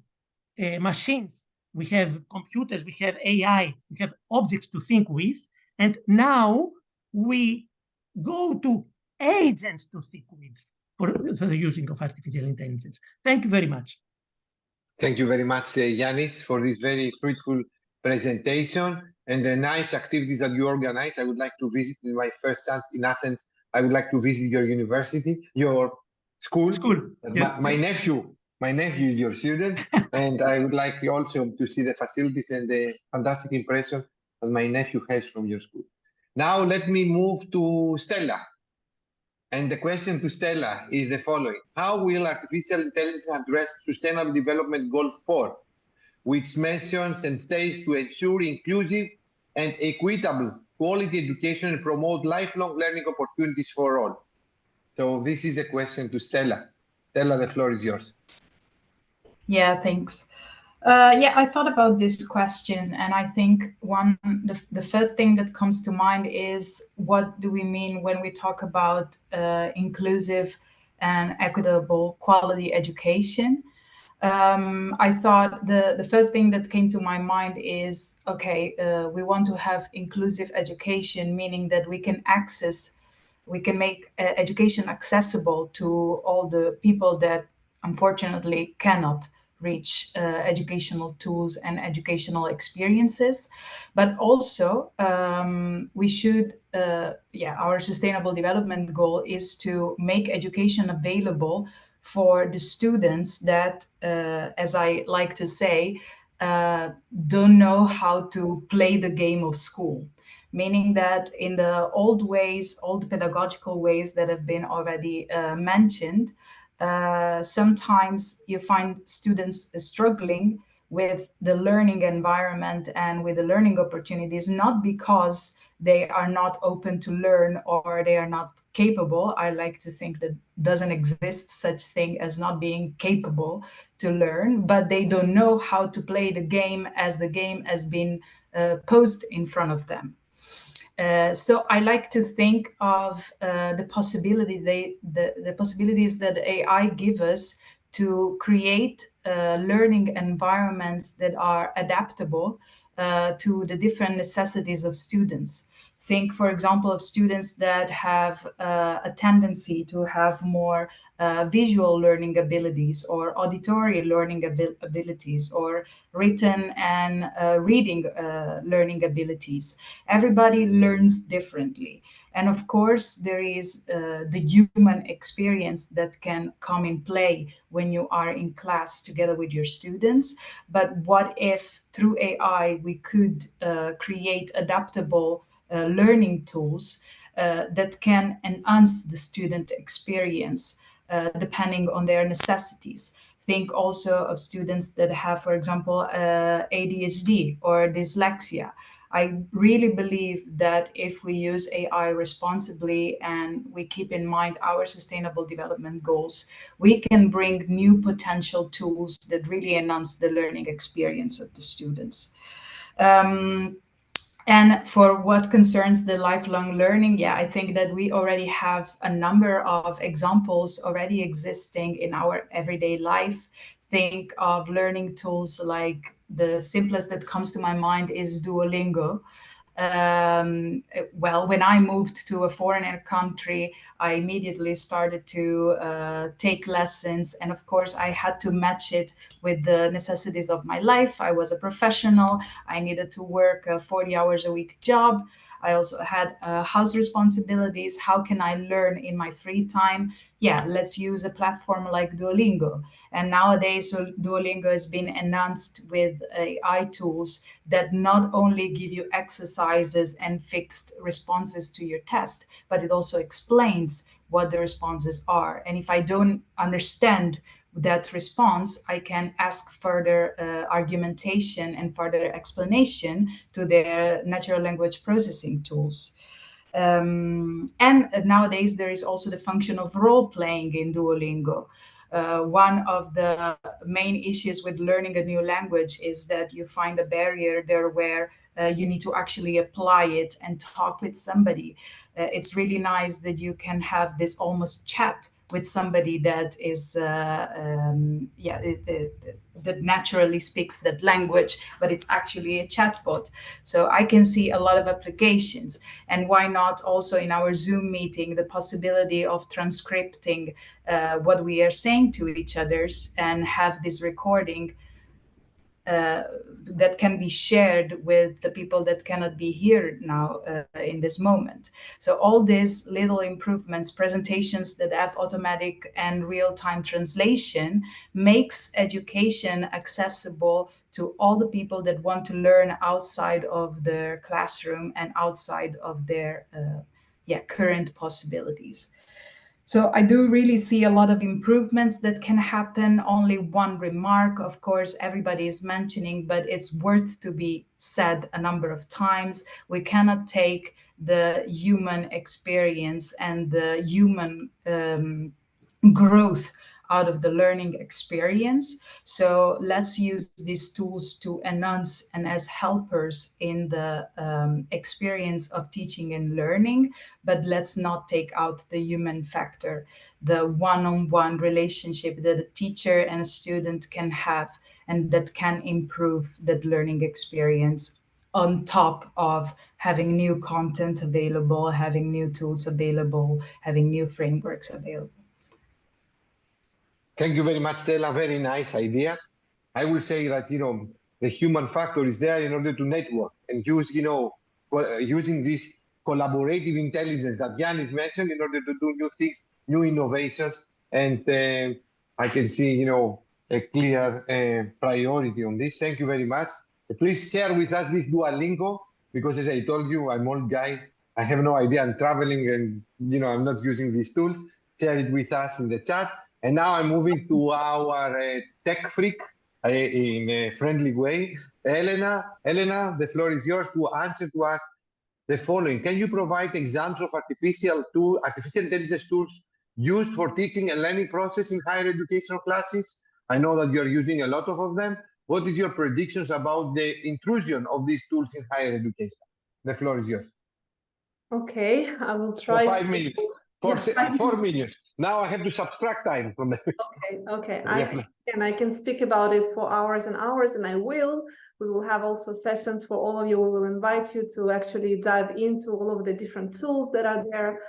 machines, we have computers, we have AI, we have objects to think with, and now we go to agents to think with for the using of artificial intelligence. Thank you very much. Thank you very much, Yanis, for this very fruitful presentation and the nice activities that you organize. I would like to visit in my first chance in Athens. I would like to visit your university, your school. Yeah. My nephew is your student, and I would like also to see the facilities and the fantastic impression that my nephew has from your school. Now let me move to Stella. And the question to Stella is the following. How will artificial intelligence address Sustainable Development Goal 4, which mentions and states to ensure inclusive and equitable quality education and promote lifelong learning opportunities for all? So this is the question to Stella. Stella, the floor is yours. Yeah, thanks. I thought about this question, and I think the first thing that comes to mind is, what do we mean when we talk about inclusive and equitable quality education? I thought the first thing that came to my mind is, we want to have inclusive education, meaning that we can make education accessible to all the people that unfortunately cannot reach educational tools and educational experiences. But also we should, our sustainable development goal is to make education available for the students that, as I like to say, don't know how to play the game of school. Meaning that in the old pedagogical ways that have been already mentioned, sometimes you find students struggling with the learning environment and with the learning opportunities, not because they are not open to learn or they are not capable. I like to think that doesn't exist such thing as not being capable to learn, but they don't know how to play the game as the game has been posed in front of them. So I like to think of the possibilities that AI give us to create learning environments that are adaptable to the different necessities of students. Think, for example, of students that have a tendency to have more visual learning abilities or auditory learning abilities or written and reading learning abilities. Everybody learns differently. And of course, there is the human experience that can come in play when you are in class together with your students. But what if through AI we could create adaptable learning tools that can enhance the student experience depending on their necessities? Think also of students that have, for example, ADHD or dyslexia. I really believe that if we use AI responsibly and we keep in mind our sustainable development goals, we can bring new potential tools that really enhance the learning experience of the students. And for what concerns the lifelong learning, yeah, I think that we already have a number of examples already existing in our everyday life. Think of learning tools like the simplest that comes to my mind is Duolingo. Well, when I moved to a foreign country, I immediately started to take lessons. And of course, I had to match it with the necessities of my life. I was a professional. I needed to work a 40 hours a week job. I also had house responsibilities. How can I learn in my free time? Yeah, let's use a platform like Duolingo. And nowadays, Duolingo has been enhanced with AI tools that not only give you exercises and fixed responses to your test, but it also explains what the responses are. And if I don't understand that response, I can ask further argumentation and further explanation to their natural language processing tools. And nowadays, there is also the function of role-playing in Duolingo. One of the main issues with learning a new language is that you find a barrier there where you need to actually apply it and talk with somebody. It's really nice that you can have this almost chat with somebody that is that naturally speaks that language, but it's actually a chatbot. So I can see a lot of applications. And why not also in our Zoom meeting the possibility of transcripting what we are saying to each others and have this recording that can be shared with the people that cannot be here now in this moment. So all these little improvements, presentations that have automatic and real-time translation, makes education accessible to all the people that want to learn outside of their classroom and outside of their current possibilities. So I do really see a lot of improvements that can happen. Only one remark, of course, everybody is mentioning, but it's worth to be said a number of times. We cannot take the human experience and the human growth out of the learning experience. So let's use these tools to enhance and as helpers in the experience of teaching and learning, but let's not take out the human factor, the one-on-one relationship that a teacher and a student can have and that can improve that learning experience on top of having new content available, having new tools available, having new frameworks available. Thank you very much, Stella. Very nice ideas. I will say that, the human factor is there in order to network and use, using this collaborative intelligence that Yanis mentioned in order to do new things, new innovations. And I can see, a clear priority on this. Thank you very much. Please share with us this Duolingo, because as I told you, I'm old guy. I have no idea. I'm traveling and, I'm not using these tools. Share it with us in the chat. And now I'm moving to our tech freak in a friendly way. Elena, the floor is yours to answer to us the following. Can you provide examples of artificial intelligence tools used for teaching and learning process in higher educational classes? I know that you're using a lot of them. What is your predictions about the intrusion of these tools in higher education? The floor is yours. Okay, I will try. For 5 minutes. 4 minutes. Now I have to subtract time from the. Okay. I can speak about it for hours and hours, and I will. We will have also sessions for all of you. We will invite you to actually dive into all of the different tools that are there.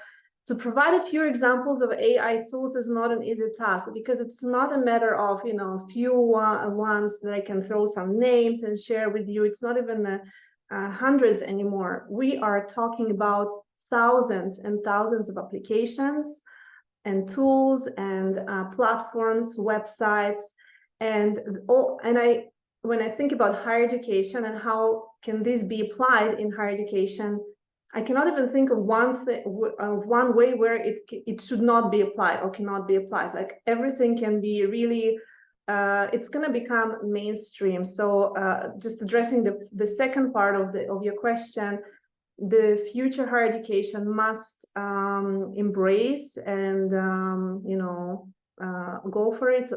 To provide a few examples of AI tools is not an easy task, because it's not a matter of, you know, a few ones that I can throw some names and share with you. It's not even hundreds anymore. We are talking about thousands and thousands of applications and tools and platforms, websites, and when I think about higher education and how can this be applied in higher education, I cannot even think of one way where it should not be applied or cannot be applied. Like everything can be really, it's going to become mainstream. So just addressing the second part of your question, the future higher education must embrace and go for it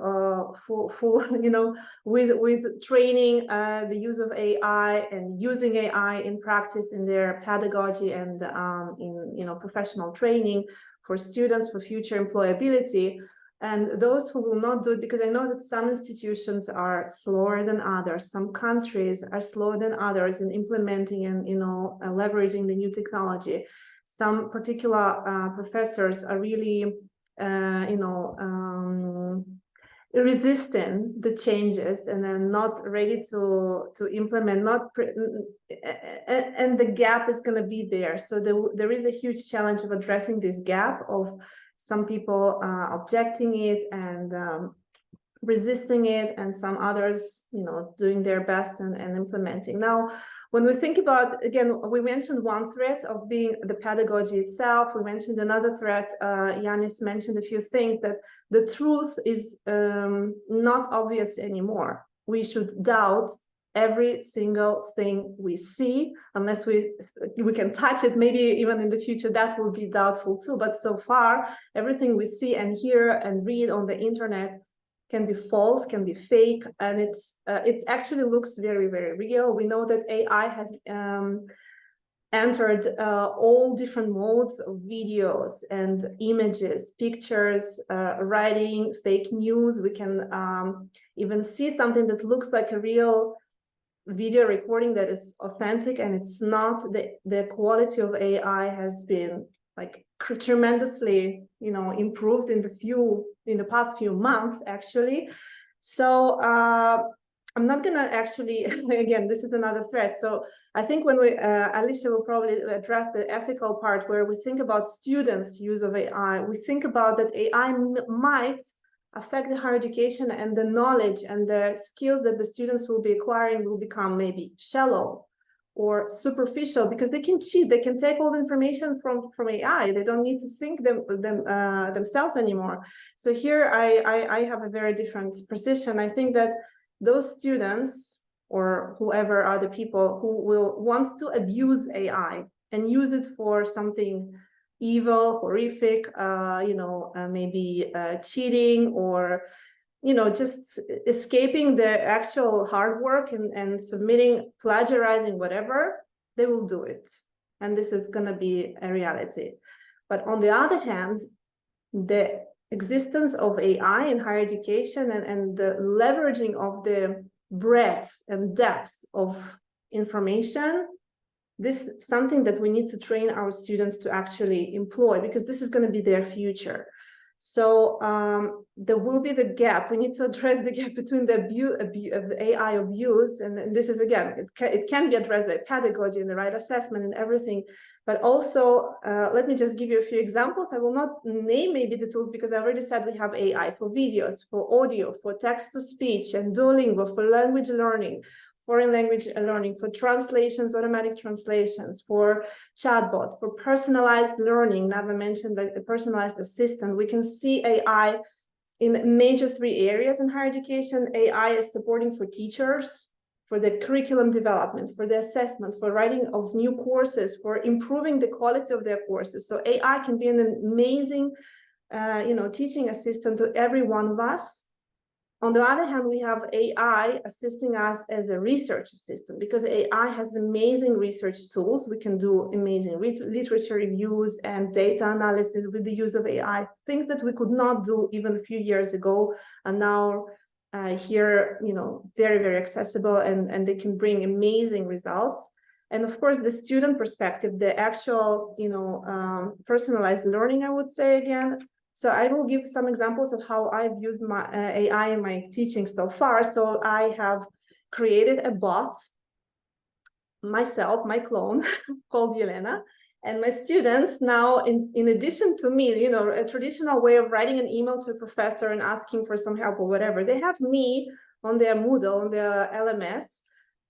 with training the use of AI and using AI in practice in their pedagogy and in professional training for students for future employability. And those who will not do it, because I know that some institutions are slower than others, some countries are slower than others in implementing and leveraging the new technology. Some particular professors are really resisting the changes and then not ready to implement, and the gap is going to be there. So there is a huge challenge of addressing this gap of some people objecting it and resisting it, and some others, doing their best and implementing. Now, when we think about, again, we mentioned one threat of being the pedagogy itself. We mentioned another threat. Yanis mentioned a few things, that the truth is not obvious anymore. We should doubt every single thing we see, unless we can touch it. Maybe even in the future that will be doubtful too. But so far, everything we see and hear and read on the internet can be false, can be fake, and it actually looks very, very real. We know that AI has entered all different modes of videos and images, pictures, writing, fake news. We can even see something that looks like a real video recording that is authentic, and it's not. The quality of AI has been like tremendously, improved in the past few months, actually. So I'm not gonna actually, again, this is another threat. So I think when Alicia will probably address the ethical part, where we think about students' use of AI, we think about that AI might affect the higher education, and the knowledge and the skills that the students will be acquiring will become maybe shallow or superficial, because they can cheat. They can take all the information from AI. They don't need to think themselves anymore. So here I have a very different position. I think that those students, or whoever are the people who will want to abuse AI and use it for something evil, horrific, maybe cheating, or just escaping the actual hard work and submitting, plagiarizing, whatever, they will do it. And this is going to be a reality. But on the other hand, the existence of AI in higher education and the leveraging of the breadth and depth of information, this is something that we need to train our students to actually employ, because this is going to be their future. So there will be the gap. We need to address the gap between the AI abuse, and this is, again, it can be addressed by pedagogy and the right assessment and everything. But also, let me just give you a few examples. I will not name maybe the tools, because I already said we have AI for videos, for audio, for text-to-speech, and Duolingo for language learning, foreign language learning, for translations, automatic translations, for chatbot, for personalized learning. Nava mentioned the personalized assistant. We can see AI in major 3 areas in higher education. AI is supporting for teachers, for the curriculum development, for the assessment, for writing of new courses, for improving the quality of their courses. So AI can be an amazing, teaching assistant to every one of us. On the other hand, we have AI assisting us as a research assistant, because AI has amazing research tools. We can do amazing literature reviews and data analysis with the use of AI, things that we could not do even a few years ago, and now here, very, very accessible, and they can bring amazing results. And of course, the student perspective, the actual, personalized learning, I would say again. So I will give some examples of how I've used my AI in my teaching so far. So I have created a bot myself, my clone, called Yelena. And my students now, in addition to me, a traditional way of writing an email to a professor and asking for some help or whatever, they have me on their Moodle, on their LMS,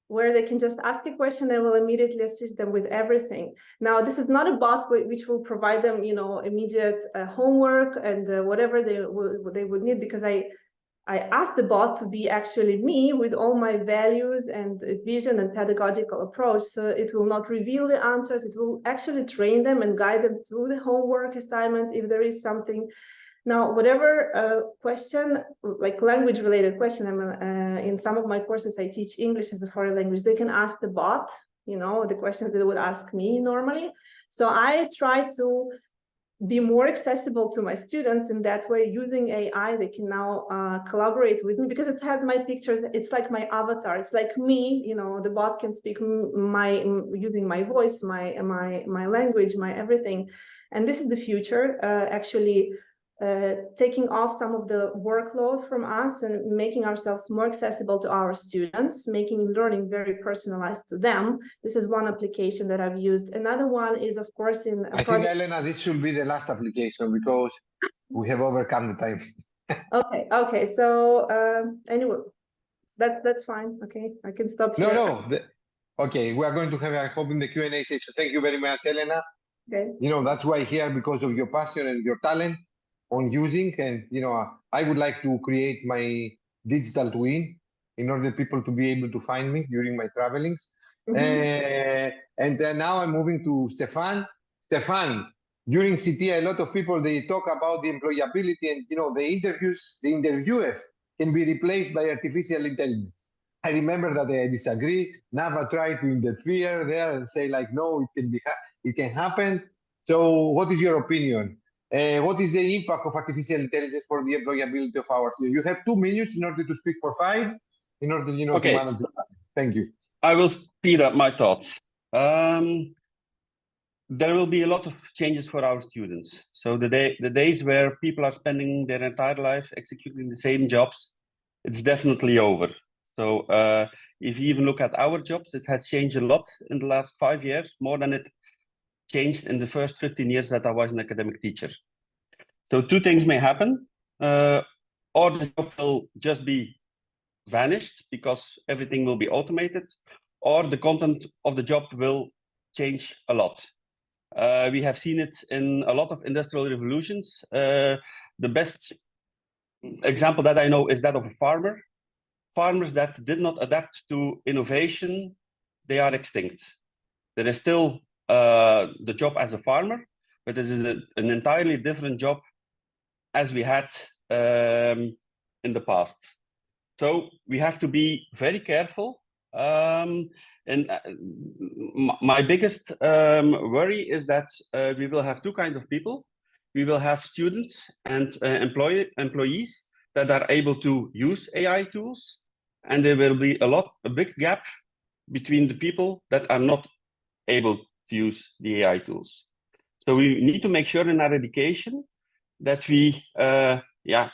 where they can just ask a question and will immediately assist them with everything. Now, this is not a bot which will provide them, immediate homework and whatever they would need, because I asked the bot to be actually me with all my values and vision and pedagogical approach. So it will not reveal the answers. It will actually train them and guide them through the homework assignment if there is something. Now, whatever question, like language-related question, in some of my courses, I teach English as a foreign language. They can ask the bot, the questions they would ask me normally. So I try to be more accessible to my students in that way. Using AI, they can now collaborate with me because it has my pictures. It's like my avatar. It's like me. The bot can speak using my voice, my language, my everything. And this is the future. Actually, taking off some of the workload from us and making ourselves more accessible to our students, making learning very personalized to them. This is one application that I've used. Another one is, of course, in a I think, Elena, this should be the last application because we have overcome the time. Okay. So anyway, that's fine. Okay, I can stop here. Okay, we are going to have, I hope, in the Q&A session. Thank you very much, Elena. Okay. That's why here, because of your passion and your talent on using, and I would like to create my digital twin in order people to be able to find me during my travelings. And then now I'm moving to Stefan. Stefan, during CT, a lot of people, they talk about the employability and the interviewers can be replaced by artificial intelligence. I remember that I disagree. Nava tried to interfere there and say like, no, it can happen. So what is your opinion? What is the impact of artificial intelligence for the employability of our students? You have 2 minutes in order to speak for 5, in order to manage the time. Thank you. I will speed up my thoughts. There will be a lot of changes for our students. So the days where people are spending their entire life executing the same jobs, it's definitely over. So if you even look at our jobs, it has changed a lot in the last 5 years, more than it changed in the first 15 years that I was an academic teacher. So 2 things may happen, or the job will just be vanished because everything will be automated, or the content of the job will change a lot. We have seen it in a lot of industrial revolutions. The best example that I know is that of a farmer. Farmers that did not adapt to innovation, they are extinct. There is still the job as a farmer, but this is an entirely different job as we had in the past. So we have to be very careful. And my biggest worry is that we will have 2 kinds of people. We will have students and employees that are able to use AI tools, and there will be a big gap between the people that are not able to use the AI tools. So we need to make sure in our education that we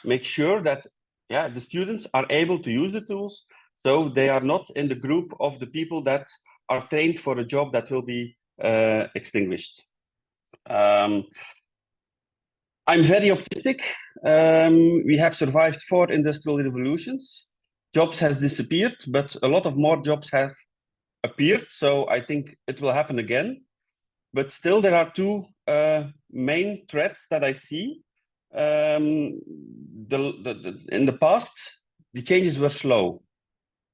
make sure that the students are able to use the tools, so they are not in the group of the people that are trained for a job that will be extinguished. I'm very optimistic. We have survived 4 industrial revolutions. Jobs has disappeared, but a lot of more jobs have appeared. So I think it will happen again. But still, there are 2 main threats that I see. In the past, the changes were slow.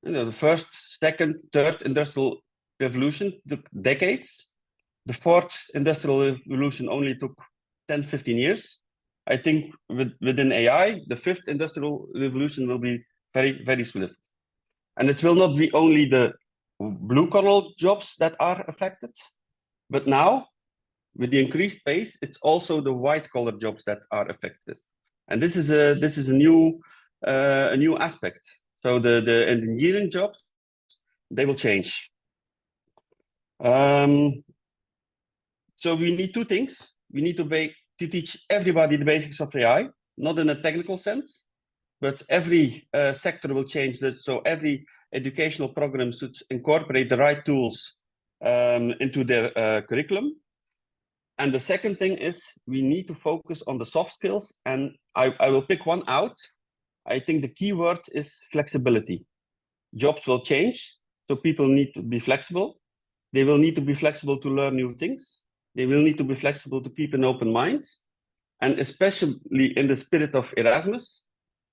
The first, second, third industrial revolution took decades. The 4th industrial revolution only took 10, 15 years. I think within AI, the 5th industrial revolution will be very, very swift. And it will not be only the blue-collar jobs that are affected, but now, with the increased pace, it's also the white-collar jobs that are affected. And this is a new aspect. So the engineering jobs, they will change. So we need two things. We need to teach everybody the basics of AI, not in a technical sense, but every sector will change that. So every educational program should incorporate the right tools into their curriculum. And the second thing is we need to focus on the soft skills. And I will pick one out. I think the key word is flexibility. Jobs will change, so people need to be flexible. They will need to be flexible to learn new things. They will need to be flexible to keep an open mind. And especially in the spirit of Erasmus,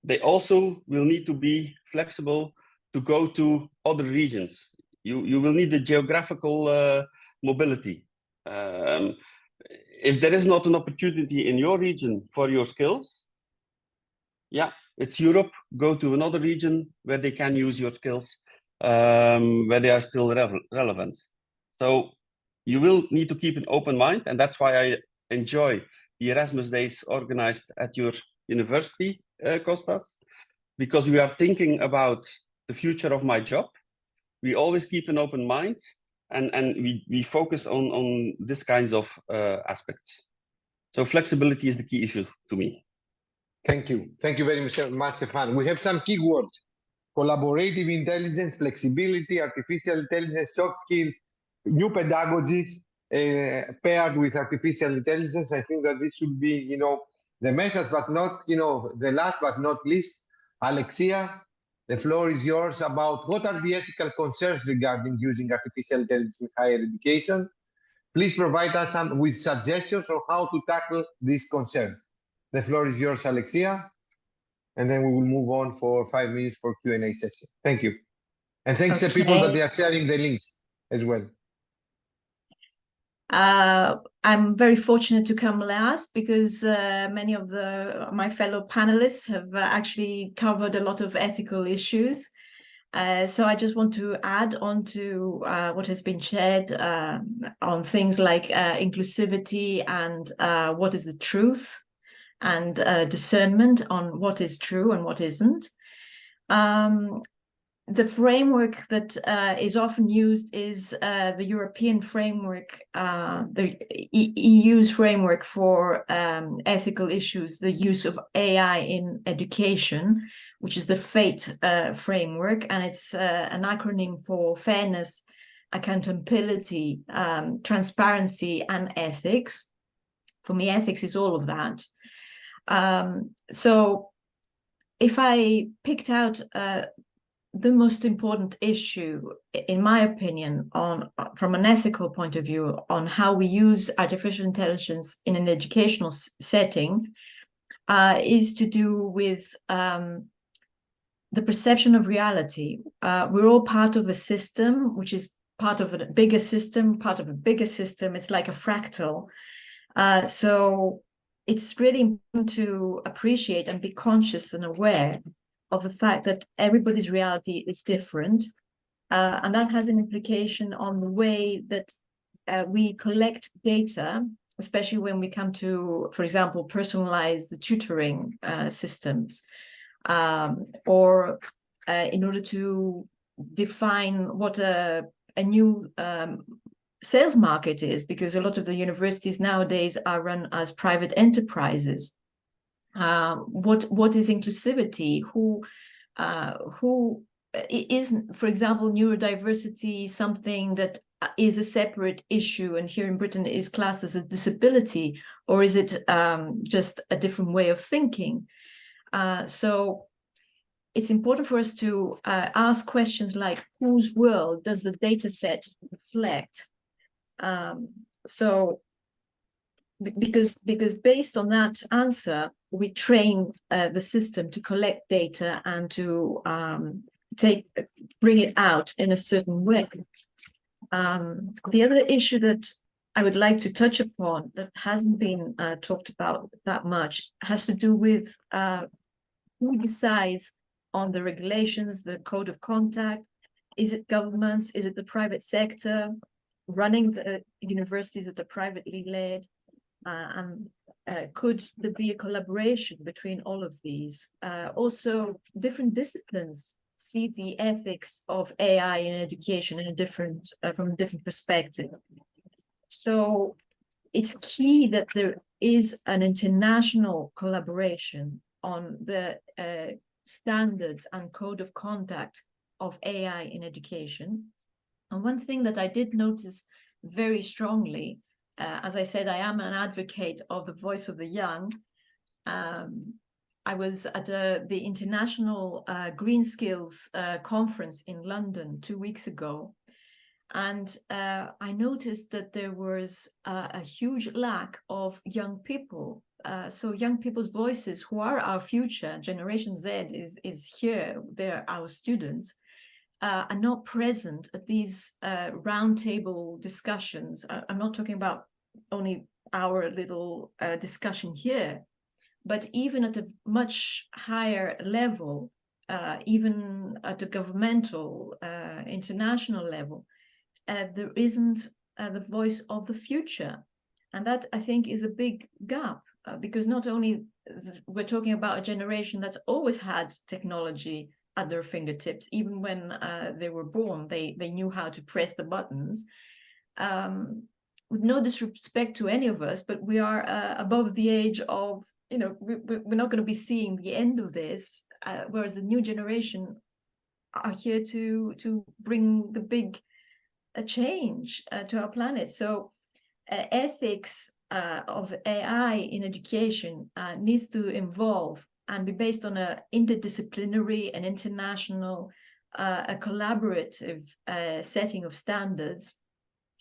they also will need to be flexible to go to other regions. You will need the geographical mobility. If there is not an opportunity in your region for your skills, yeah, it's Europe. Go to another region where they can use your skills, where they are still relevant. So you will need to keep an open mind, and that's why I enjoy the Erasmus Days organized at your university, Kostas, because we are thinking about the future of my job. We always keep an open mind, and we focus on these kinds of aspects. So flexibility is the key issue to me. Thank you. Thank you very much, Stefan. We have some keywords: collaborative intelligence, flexibility, artificial intelligence, soft skills, new pedagogies paired with artificial intelligence. I think that this should be, the message, but not, the last but not least. Alexia, the floor is yours about what are the ethical concerns regarding using artificial intelligence in higher education. Please provide us with suggestions on how to tackle these concerns. The floor is yours, Alexia, and then we will move on for 5 minutes for Q&A session. Thank you. And thanks to people that they are sharing the links as well. I'm very fortunate to come last because many of my fellow panelists have actually covered a lot of ethical issues. So I just want to add on to what has been shared on things like inclusivity and what is the truth, and discernment on what is true and what isn't. The framework that is often used is the European framework, the EU's framework for ethical issues, the use of AI in education, which is the FATE framework, and it's an acronym for fairness, accountability, transparency, and ethics. For me, ethics is all of that. So if I picked out the most important issue, in my opinion, from an ethical point of view, on how we use artificial intelligence in an educational setting, is to do with the perception of reality. We're all part of a system, which is part of a bigger system, part of a bigger system. It's like a fractal. So it's really important to appreciate and be conscious and aware of the fact that everybody's reality is different. And that has an implication on the way that we collect data, especially when we come to, for example, personalized tutoring systems, or in order to define what a new sales market is, because a lot of the universities nowadays are run as private enterprises. What is inclusivity? Who is, for example, neurodiversity something that is a separate issue, and here in Britain is classed as a disability, or is it just a different way of thinking? So it's important for us to ask questions like, whose world does the data set reflect? So because based on that answer, we train the system to collect data and to bring it out in a certain way. The other issue that I would like to touch upon that hasn't been talked about that much has to do with who decides on the regulations, the code of conduct? Is it governments? Is it the private sector running the universities that are privately led? Could there be a collaboration between all of these? Also, different disciplines see the ethics of AI in education in a different, from a different perspective. So it's key that there is an international collaboration on the standards and code of conduct of AI in education. And one thing that I did notice very strongly, as I said, I am an advocate of the voice of the young. I was at the International Green Skills Conference in London 2 weeks ago, and I noticed that there was a huge lack of young people. So young people's voices, who are our future, Generation Z is here, they're our students, are not present at these roundtable discussions. I'm not talking about only our little discussion here, but even at a much higher level, even at the governmental, international level, there isn't the voice of the future. And that, I think, is a big gap, because not only we're talking about a generation that's always had technology at their fingertips, even when they were born, they knew how to press the buttons. With no disrespect to any of us, but we are above the age of, we're not going to be seeing the end of this, whereas the new generation are here to bring the big change to our planet. So ethics of AI in education needs to evolve and be based on an interdisciplinary and international, a collaborative setting of standards,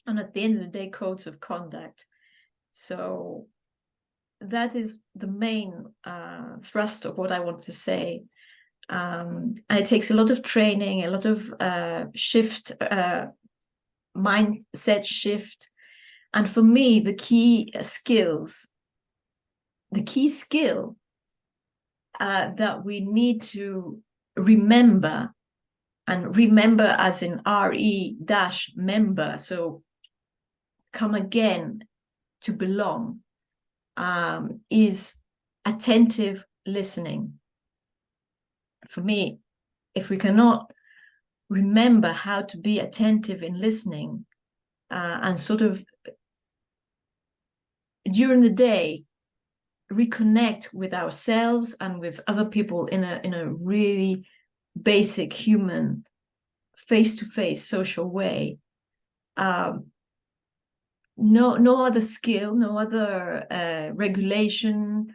and at the end of the day, codes of conduct. So that is the main thrust of what I want to say. And it takes a lot of training, a lot of mindset shift. And for me, the key skill that we need to remember, and remember as in RE-member, so come again to belong, is attentive listening. For me, if we cannot remember how to be attentive in listening, and sort of during the day reconnect with ourselves and with other people in a really basic human face-to-face social way, no other skill, no other regulation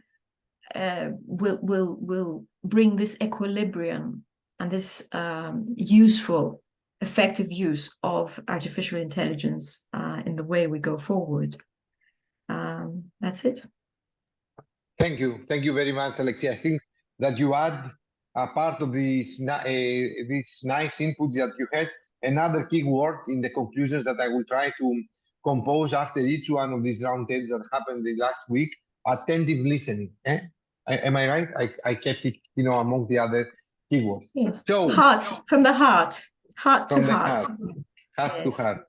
will bring this equilibrium and this useful, effective use of artificial intelligence in the way we go forward. That's it. Thank you very much, Alexia. I think that you add a part of this nice input that you had. Another key word in the conclusions that I will try to compose after each one of these roundtables that happened the last week: attentive listening. Am I right? I kept it, among the other keywords. Yes. So heart, from the heart to heart. Heart to heart.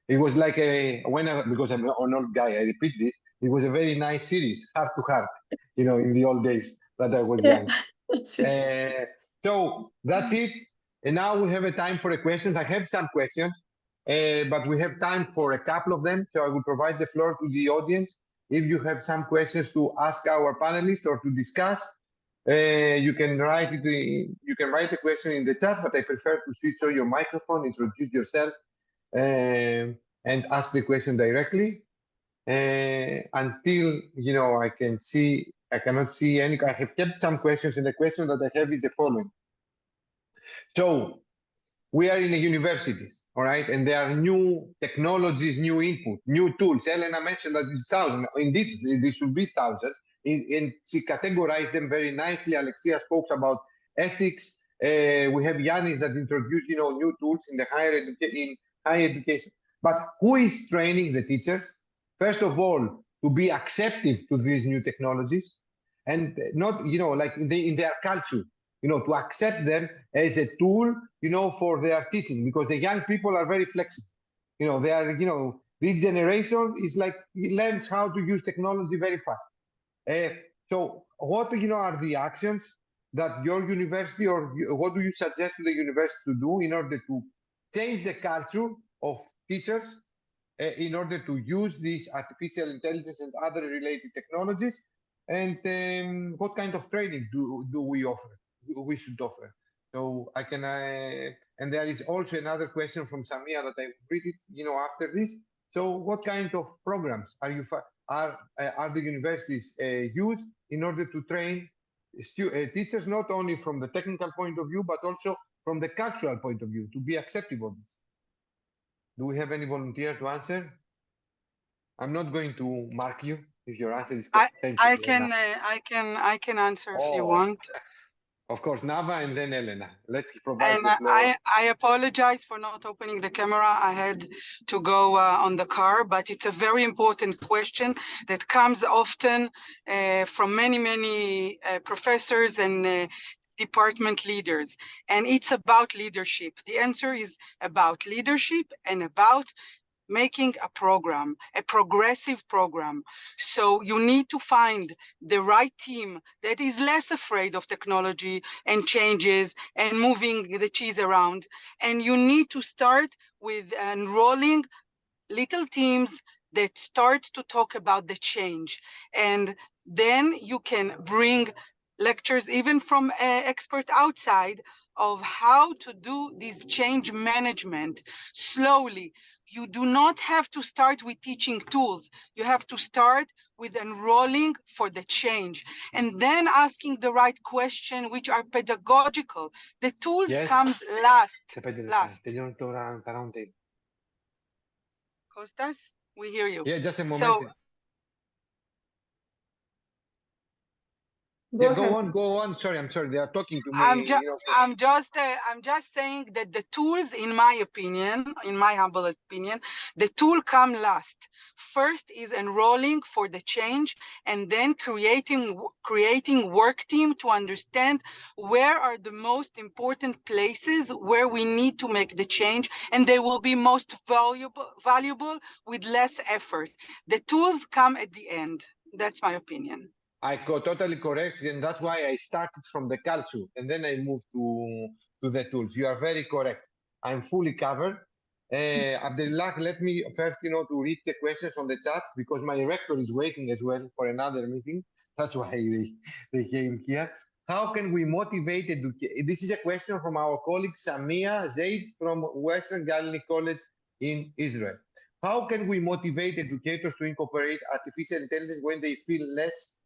It was like because I'm an old guy, I repeat this. It was a very nice series, Heart to Heart, in the old days that I was young. So that's it. And now we have a time for the questions. I have some questions, but we have time for a couple of them. So I will provide the floor to the audience. If you have some questions to ask our panelists or to discuss, you can write it. You can write the question in the chat, but I prefer to switch on your microphone, introduce yourself, and ask the question directly. Until I cannot see any. I have kept some questions, and the question that I have is the following. So we are in the universities, all right, and there are new technologies, new input, new tools. Elena mentioned that it's thousands. Indeed, there should be thousands, and she categorized them very nicely. Alexia spoke about ethics. We have Yanis that introduced, new tools in the higher education. But who is training the teachers? First of all, to be accepting to these new technologies, and not, like in their culture. to accept them as a tool, for their teaching, because the young people are very flexible. They are, this generation is like, it learns how to use technology very fast. So what, are the actions that your university, or what do you suggest to the university to do in order to change the culture of teachers in order to use these artificial intelligence and other related technologies? And what kind of training do we offer? We should offer. So I can, and there is also another question from Samia that I read it, after this. So what kind of programs are the universities use in order to train teachers, not only from the technical point of view, but also from the cultural point of view, to be acceptable? Do we have any volunteer to answer? I'm not going to mark you if your answer is correct. I can answer if you want. Of course, Nava and then Elena. Let's provide And the floor. I apologize for not opening the camera. I had to go on the car, but it's a very important question that comes often from many professors and department leaders. And it's about leadership. The answer is about leadership and about making a program, a progressive program. So you need to find the right team that is less afraid of technology and changes and moving the cheese around. And you need to start with enrolling little teams that start to talk about the change. And then you can bring lectures even from experts outside of how to do this change management slowly. You do not have to start with teaching tools. You have to start with enrolling for the change and then asking the right question, which are pedagogical. The tools comes last. Costas, we hear you. Yeah, just a moment. So, Go on. Sorry, I'm sorry. They are talking to me. I'm just saying that the tools, in my opinion, in my humble opinion, the tool come last. First is enrolling for the change, and then creating work team to understand where are the most important places where we need to make the change, and they will be most valuable with less effort. The tools come at the end. That's my opinion. Totally correct, and that's why I started from the culture, and then I moved to the tools. You are very correct. I'm fully covered. Abdellah, let me first, to read the questions on the chat, because my rector is waiting as well for another meeting. That's why they came here. How can we motivate educators? This is a question from our colleague Samia Zaid from Western Galilee College in Israel. How can we motivate educators to incorporate artificial intelligence when they feel less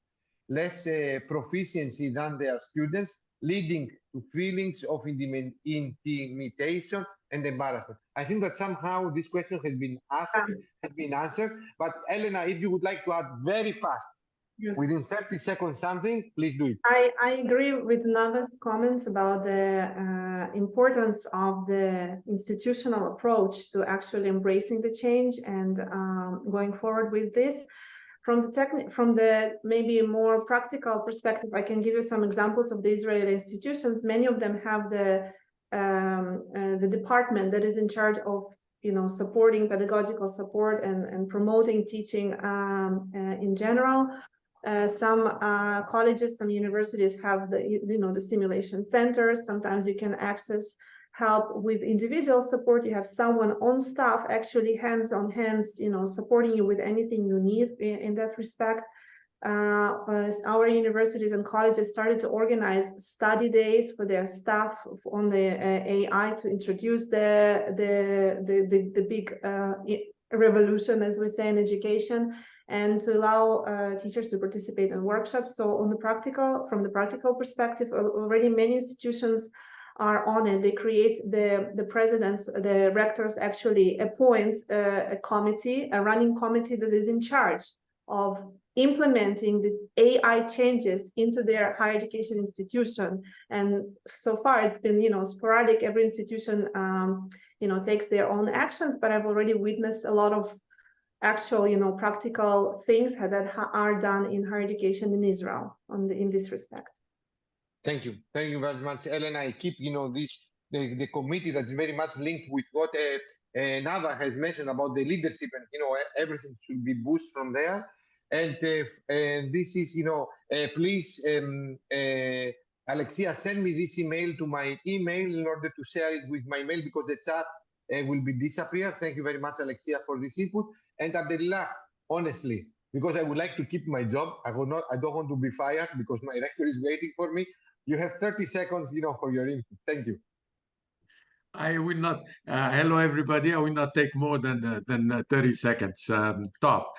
proficiency than their students, leading to feelings of intimidation and embarrassment? I think that somehow this question has been answered. But Elena, if you would like to add very fast, within 30 seconds something, please do it. I agree with Nava's comments about the importance of the institutional approach to actually embracing the change and going forward with this. From the maybe more practical perspective, I can give you some examples of the Israeli institutions. Many of them have the department that is in charge of supporting pedagogical support and promoting teaching in general. Some colleges, some universities have the simulation centers. Sometimes you can access help with individual support. You have someone on staff actually hands supporting you with anything you need in that respect. Our universities and colleges started to organize study days for their staff on the AI to introduce the big revolution, as we say, in education, and to allow teachers to participate in workshops. So from the practical perspective, already many institutions are on it. They create the presidents, the rectors actually appoint a running committee that is in charge of implementing the AI changes into their higher education institution. And so far it's been, sporadic. Every institution, takes their own actions, but I've already witnessed a lot of actual, practical things that are done in higher education in Israel in this respect. Thank you very much, Elena. I keep, this the committee that's very much linked with what Nava has mentioned about the leadership, and everything should be boosted from there. And this is, please, Alexia, send me this email to my email in order to share it with my mail, because the chat will be disappear. Thank you very much, Alexia, for this input. And Abdelillah, honestly, because I would like to keep my job, I don't want to be fired because my rector is waiting for me. You have 30 seconds, for your input. Thank you. I will not. Hello, everybody. I will not take more than 30 seconds top.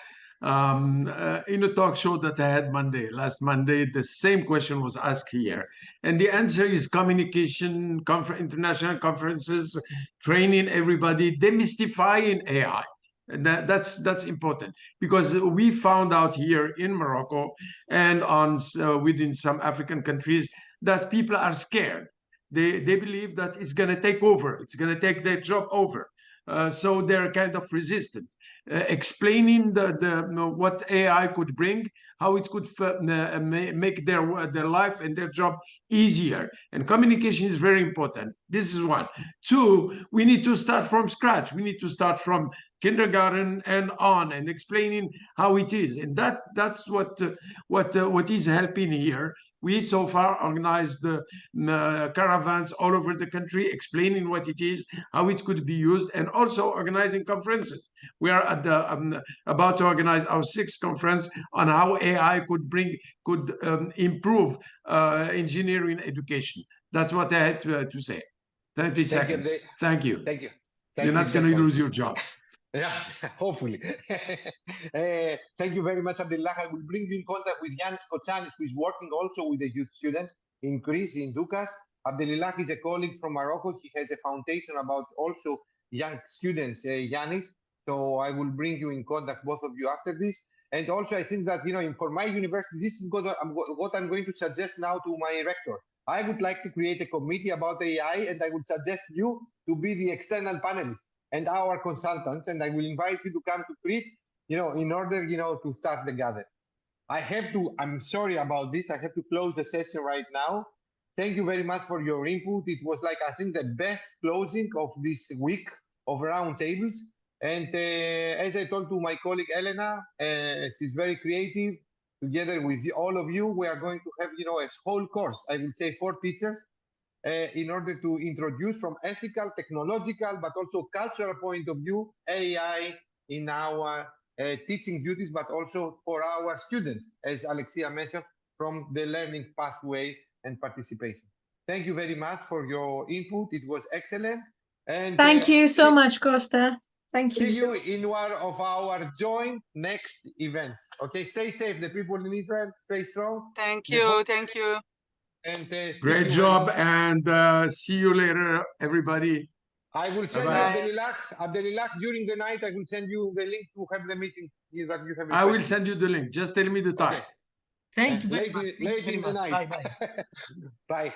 In a talk show that I had last Monday, the same question was asked here. And the answer is communication, international conferences, training everybody, demystifying AI. And that's important, because we found out here in Morocco and within some African countries that people are scared. They believe that it's going to take over. It's going to take their job over. So they're kind of resistant. Explaining what AI could bring, how it could make their life and their job easier. And communication is very important. This is one. Two, we need to start from scratch. We need to start from kindergarten and on, and explaining how it is. And that's what is helping here. We so far organized caravans all over the country, explaining what it is, how it could be used, and also organizing conferences. We are at about to organize our 6th conference on how AI could improve engineering education. That's what I had to say. 30 seconds. Thank you. Thank you. You're not going to lose your job. Yeah, hopefully. Thank you very much, Abdullah. I will bring you in contact with Yanis Kochanis, who is working also with the youth students in Greece, in Doukas. Abdullah is a colleague from Morocco. He has a foundation about also young students, Yanis. So I will bring you in contact, both of you, after this. And also, I think that, for my university, this is what I'm going to suggest now to my rector. I would like to create a committee about AI, and I would suggest you to be the external panelist and our consultants, and I will invite you to come to Crete, in order, to start the gather. I'm sorry about this. I have to close the session right now. Thank you very much for your input. It was I think the best closing of this week of roundtables. And as I told to my colleague Elena, she's very creative. Together with all of you, we are going to have, a whole course, I would say 4 teachers, in order to introduce from ethical, technological, but also cultural point of view, AI in our teaching duties, but also for our students, as Alexia mentioned, from the learning pathway and participation. Thank you very much for your input. It was excellent. And thank you so much, Costa. Thank you. See you in one of our joint next events. Okay, stay safe. The people in Israel, stay strong. Thank you. Thank you. And great job, and see you later, everybody. I will send you Abdelillah, during the night. I will send you the link to have the meeting that you have. I will send you the link. Just tell me the time. Okay. Thank you very much. Late in the night. Bye-bye. Bye.